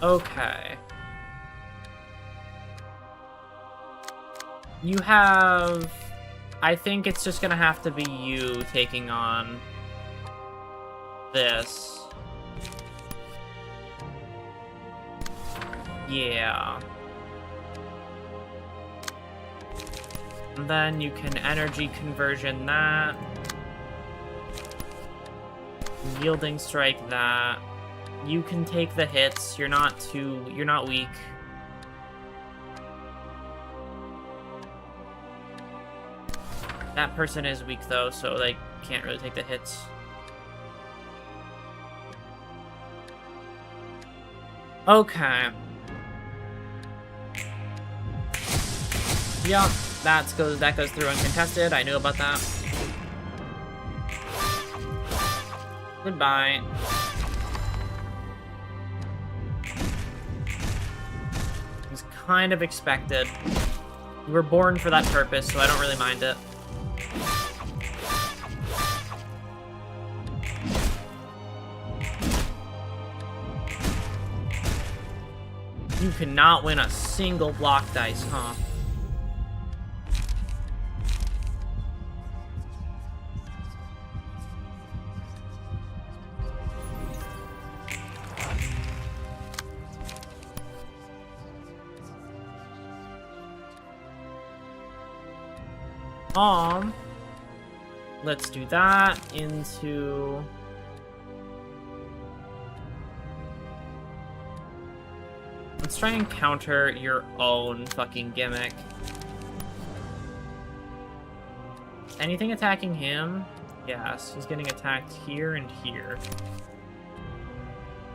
S1: Okay. You have... I think it's just gonna have to be you taking on this. Yeah. And then you can energy conversion that. Yielding Strike that. You can take the hits. You're not weak. That person is weak though, so they can't really take the hits. Okay. Yeah, that goes through uncontested. I knew about that. Goodbye. It was kind of expected. You were born for that purpose, so I don't really mind it. You cannot win a single block dice, huh? Let's do that into... Let's try and counter your own fucking gimmick. Anything attacking him? Yes, he's getting attacked here and here.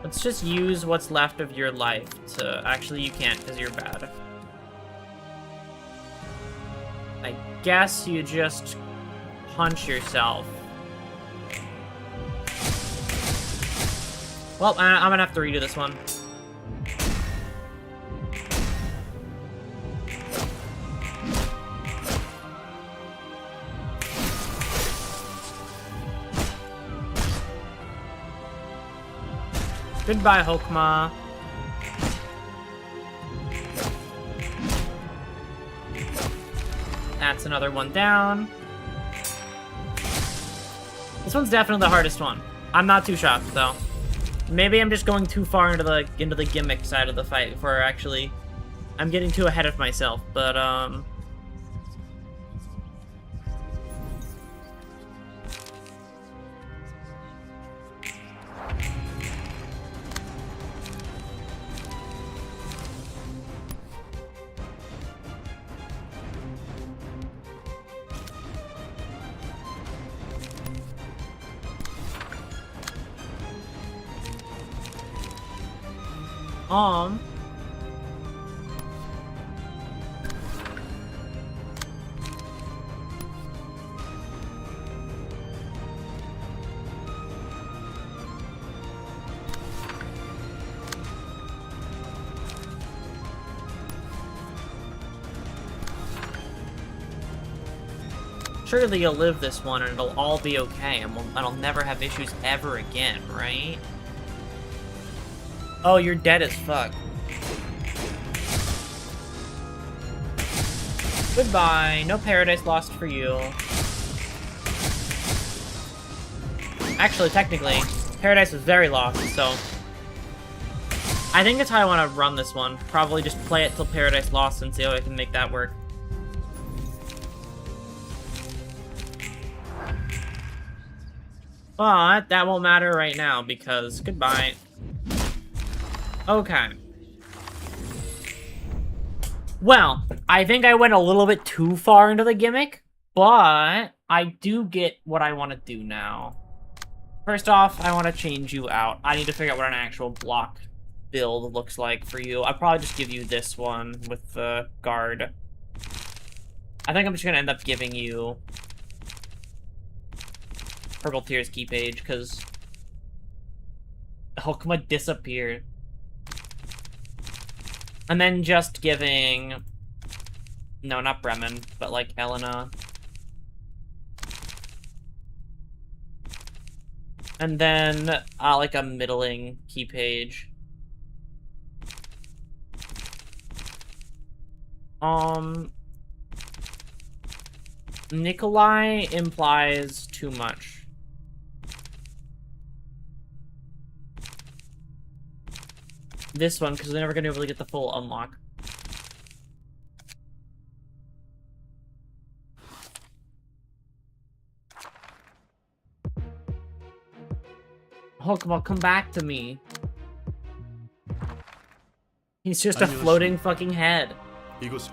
S1: Let's just use what's left of your life to... Actually, you can't because you're bad. I guess you just punch yourself. Well, I'm gonna have to redo this one. Goodbye, Hokma. That's another one down. This one's definitely the hardest one. I'm not too shocked though. Maybe I'm just going too far into the gimmick side of the fight before actually I'm getting too ahead of myself, but surely you'll live this one and it'll all be okay and I'll never have issues ever again, right? Oh, you're dead as fuck. Goodbye. No paradise lost for you. Actually, technically, paradise was very lost, so... I think that's how I want to run this one. Probably just play it till paradise lost and see how I can make that work. But that won't matter right now because goodbye. Okay. Well, I think I went a little bit too far into the gimmick, but I do get what I want to do now. First off, I want to change you out. I need to figure out what an actual block build looks like for you. I'll probably just give you this one with the guard. I think I'm just going to end up giving you Purple Tears key page, because Hokma disappeared. And then just giving... No, not Bremen, but like Elena. And then like a middling key page. Nikolai implies too much. This one, because they're never going to be able to get the full unlock. Hokma, come back to me. He's just a floating fucking head.
S5: 이곳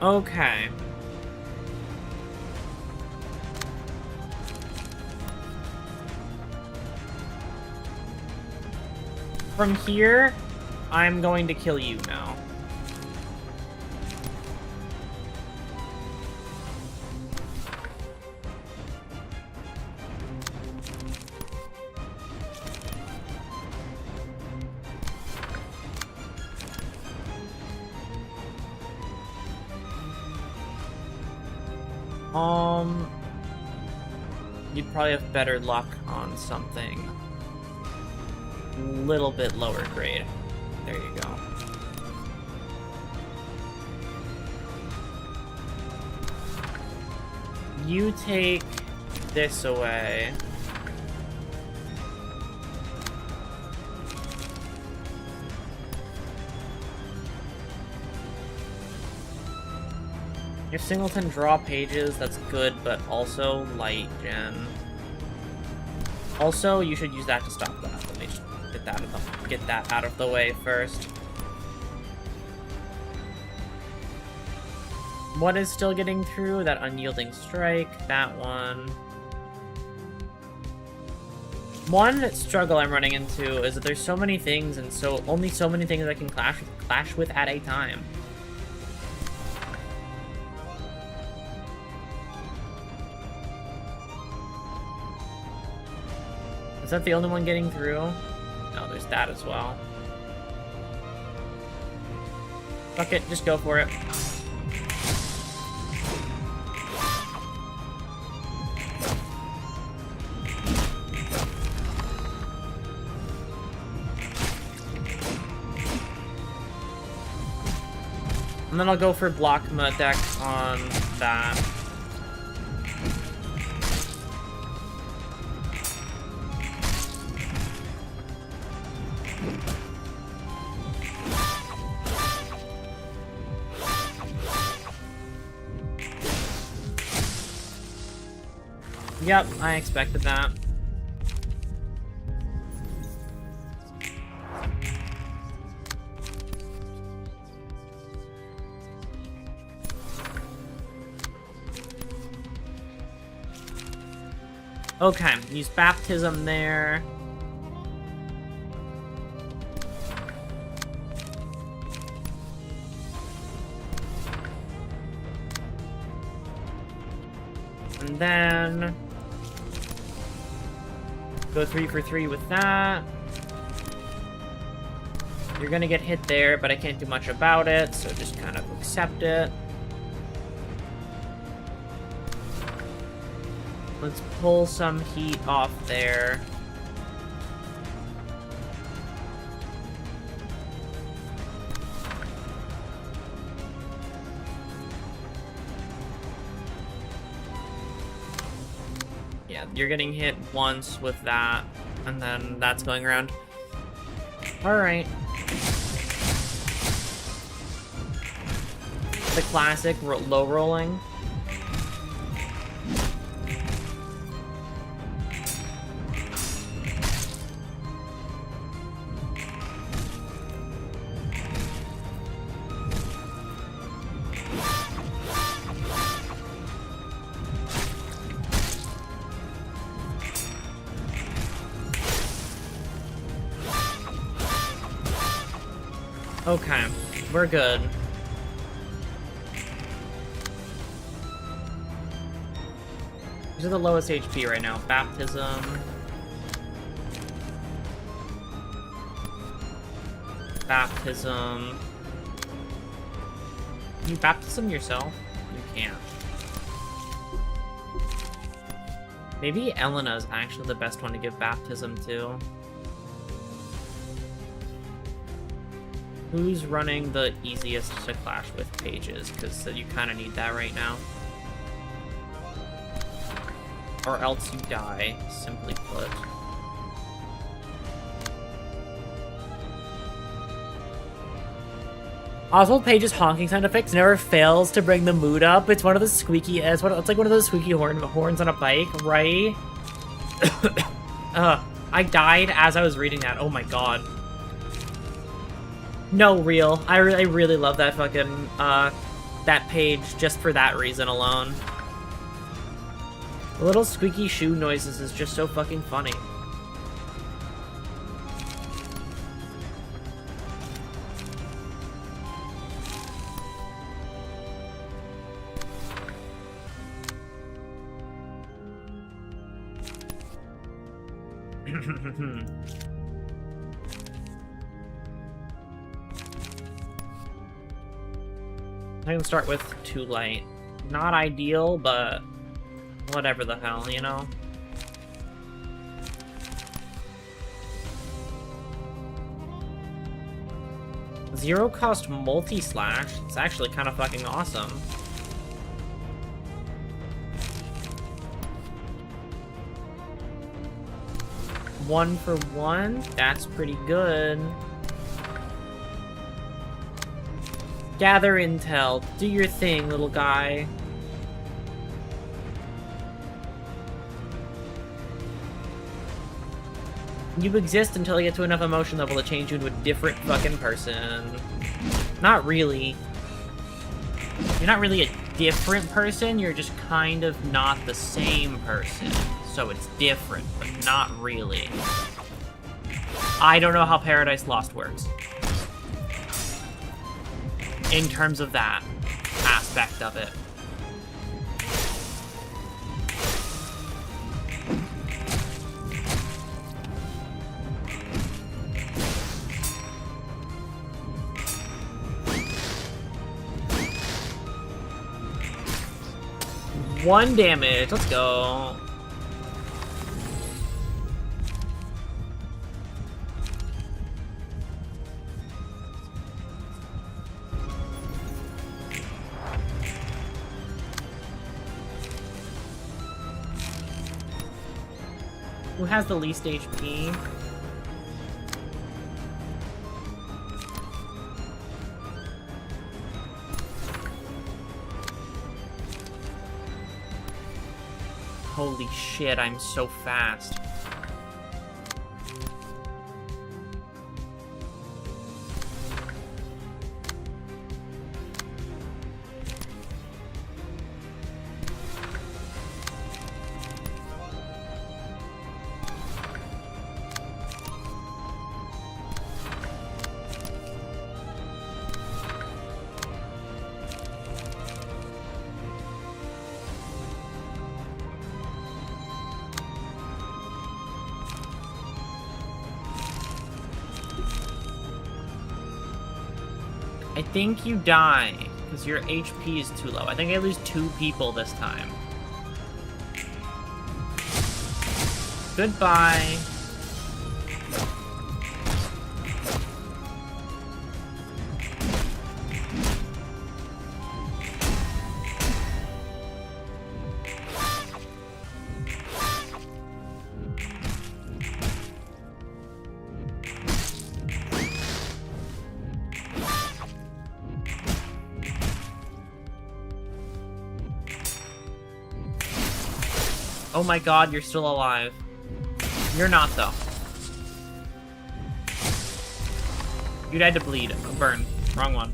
S1: Okay. From here, I'm going to kill you now. You'd probably have better luck on something. little bit lower grade. There you go. You take this away. If Singleton draw pages, that's good, but also light gen. Also, you should use that to stop that. Let me just get that out of the way first. What is still getting through? That unyielding strike, that one. One struggle I'm running into is that there's so many things, and only so many things I can clash with at a time. Is that the only one getting through? No, there's that as well. Fuck it, just go for it. And then I'll go for Blockma deck on that. Yep, I expected that. Okay, use Baptism there. And then go 3 for 3 with that. You're gonna get hit there, but I can't do much about it, so just kind of accept it. Let's pull some heat off there. Yeah, you're getting hit once with that, and then that's going around. Alright. The classic low rolling. Okay, we're good. These are the lowest HP right now. Baptism. Baptism. Can you baptism yourself? You can't. Maybe Elena is actually the best one to give baptism to. Who's running the easiest to clash with pages? Because you kind of need that right now. Or else you die, simply put. Oswald Page's honking sound effects never fails to bring the mood up. It's one of the squeaky. It's like one of those squeaky horns on a bike, right? I died as I was reading that. Oh my god. No, real. I really love that fucking, that page just for that reason alone. The little squeaky shoe noises is just so fucking funny. I can start with too light. Not ideal, but whatever the hell, you know? Zero cost multi-slash. It's actually kind of fucking awesome. One for one? That's pretty good. Gather intel. Do your thing, little guy. You exist until you get to enough emotion level to change you into a different fucking person. Not really. You're not really a different person, you're just kind of not the same person. So it's different, but not really. I don't know how Paradise Lost works. In terms of that aspect of it. One damage, let's go. Who has the least HP? Holy shit, I'm so fast. I think you die, because your HP is too low. I think I lose 2 people this time. Goodbye. Oh my god, you're still alive. You're not, though. You died to bleed. Oh, burn. Wrong one.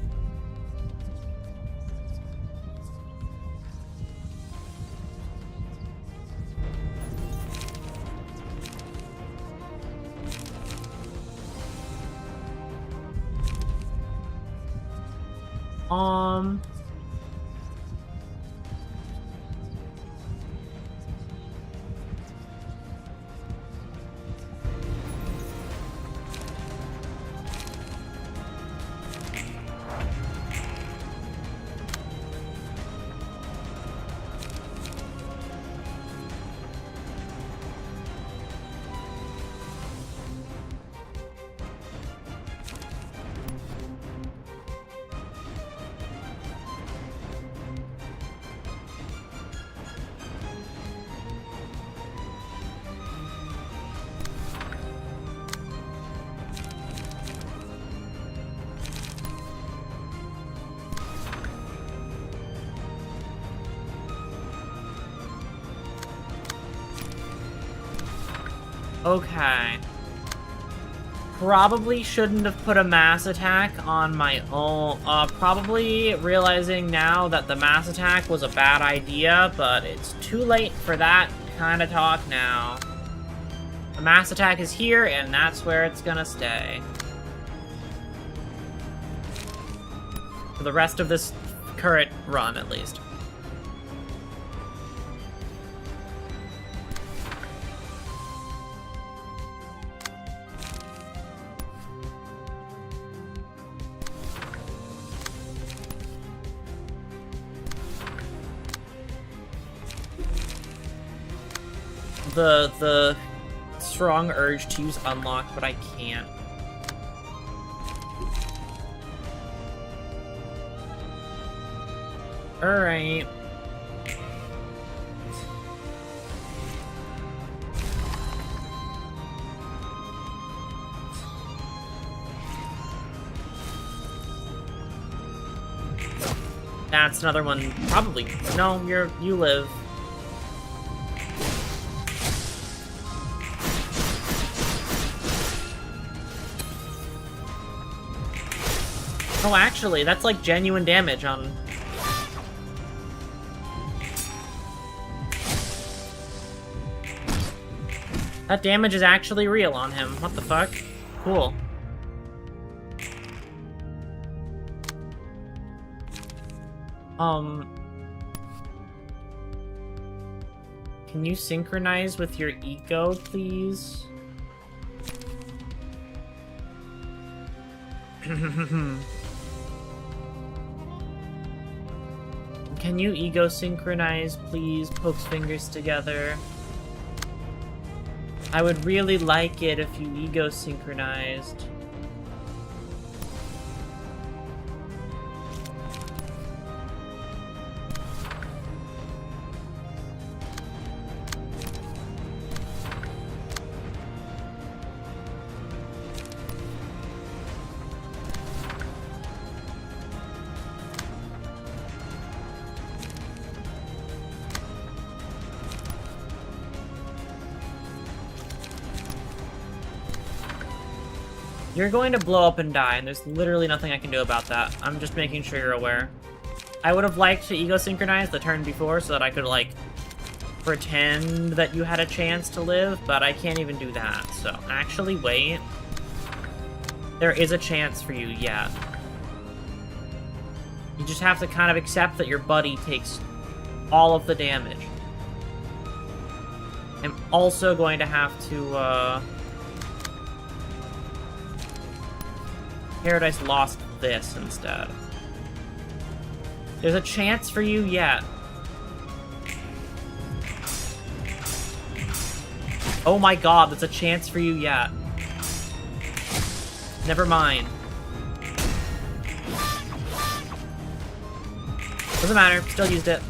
S1: Okay. Probably shouldn't have put a mass attack on my own. Probably realizing now that the mass attack was a bad idea, but it's too late for that kind of talk now. The mass attack is here, and that's where it's gonna stay. For the rest of this current run, at least. The strong urge to use unlock, but I can't. Alright. That's another one. Probably. No, you live. Oh, actually, that's like genuine damage on... That damage is actually real on him. What the fuck? Cool. Can you synchronize with your ego, please? Can you ego synchronize, please? Pokes fingers together. I would really like it if you ego synchronized. You're going to blow up and die, and there's literally nothing I can do about that. I'm just making sure you're aware. I would have liked to ego synchronize the turn before so that I could, like, pretend that you had a chance to live, but I can't even do that. So, actually, wait. There is a chance for you yet. You just have to kind of accept that your buddy takes all of the damage. I'm also going to have to, Paradise lost this instead. There's a chance for you yet. Oh my god, there's a chance for you yet. Never mind. Doesn't matter, still used it.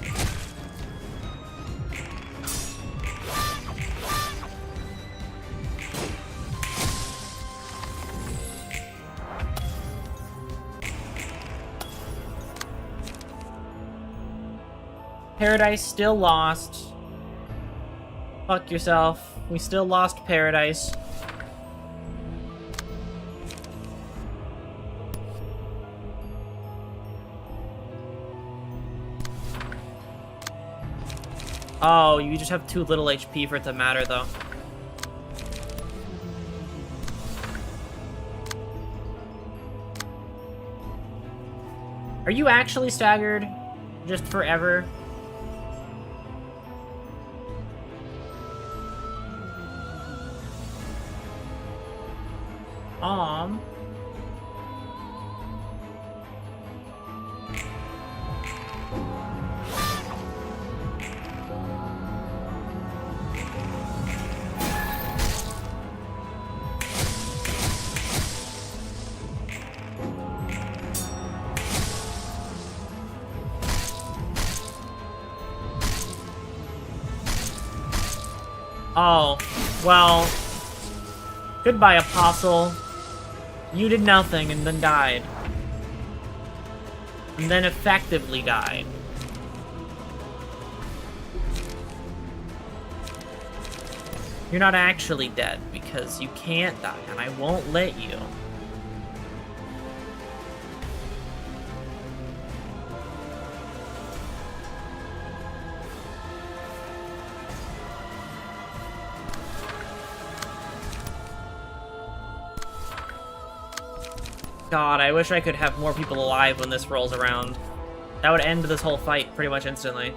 S1: Paradise still lost. Fuck yourself. We still lost Paradise. Oh, you just have too little HP for it to matter, though. Are you actually staggered? Just forever? Oh, well, goodbye, Apostle. You did nothing and then died. And then effectively died. You're not actually dead because you can't die, and I won't let you. God, I wish I could have more people alive when this rolls around. That would end this whole fight pretty much instantly.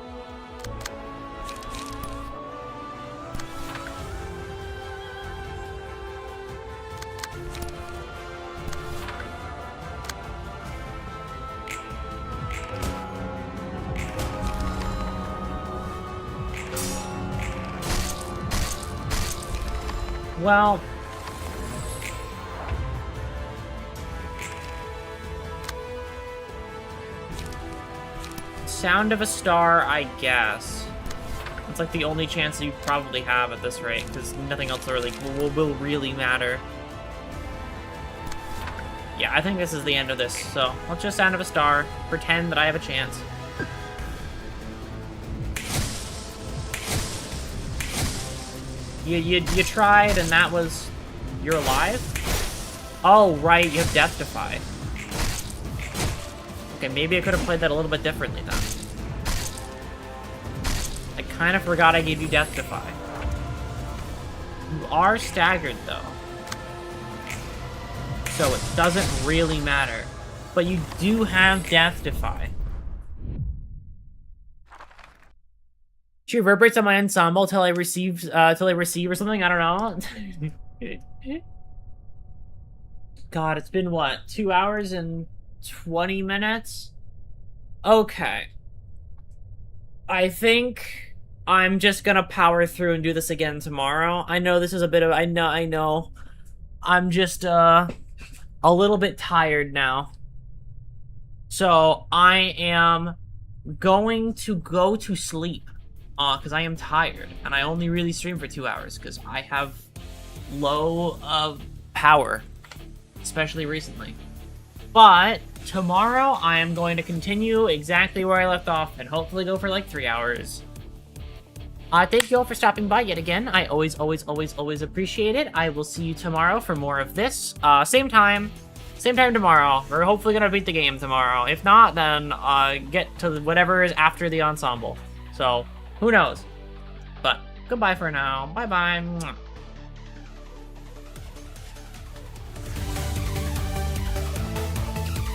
S1: Well... Sound of a Star, I guess. It's like the only chance you probably have at this rate, because nothing else will really matter. Yeah, I think this is the end of this, so let's just Sound of a Star, pretend that I have a chance. You tried, and that was... You're alive? Oh, right, you have Death Defy. Okay, maybe I could have played that a little bit differently then. I kind of forgot I gave you Death Defy. You are staggered, though. So it doesn't really matter. But you do have Death Defy. She reverberates on my ensemble till I receive or something. I don't know. God, it's been what, 2 hours and 20 minutes? Okay. I think I'm just gonna power through and do this again tomorrow. I know this is a bit of, I know. I'm just a little bit tired now. So I am going to go to sleep. Because I am tired, and I only really stream for 2 hours, because I have low power, especially recently. But tomorrow, I am going to continue exactly where I left off, and hopefully go for like 3 hours. Thank you all for stopping by yet again. I always appreciate it. I will see you tomorrow for more of this. Same time tomorrow. We're hopefully gonna beat the game tomorrow. If not, then get to whatever is after the ensemble. So... who knows? But goodbye for now. Bye-bye.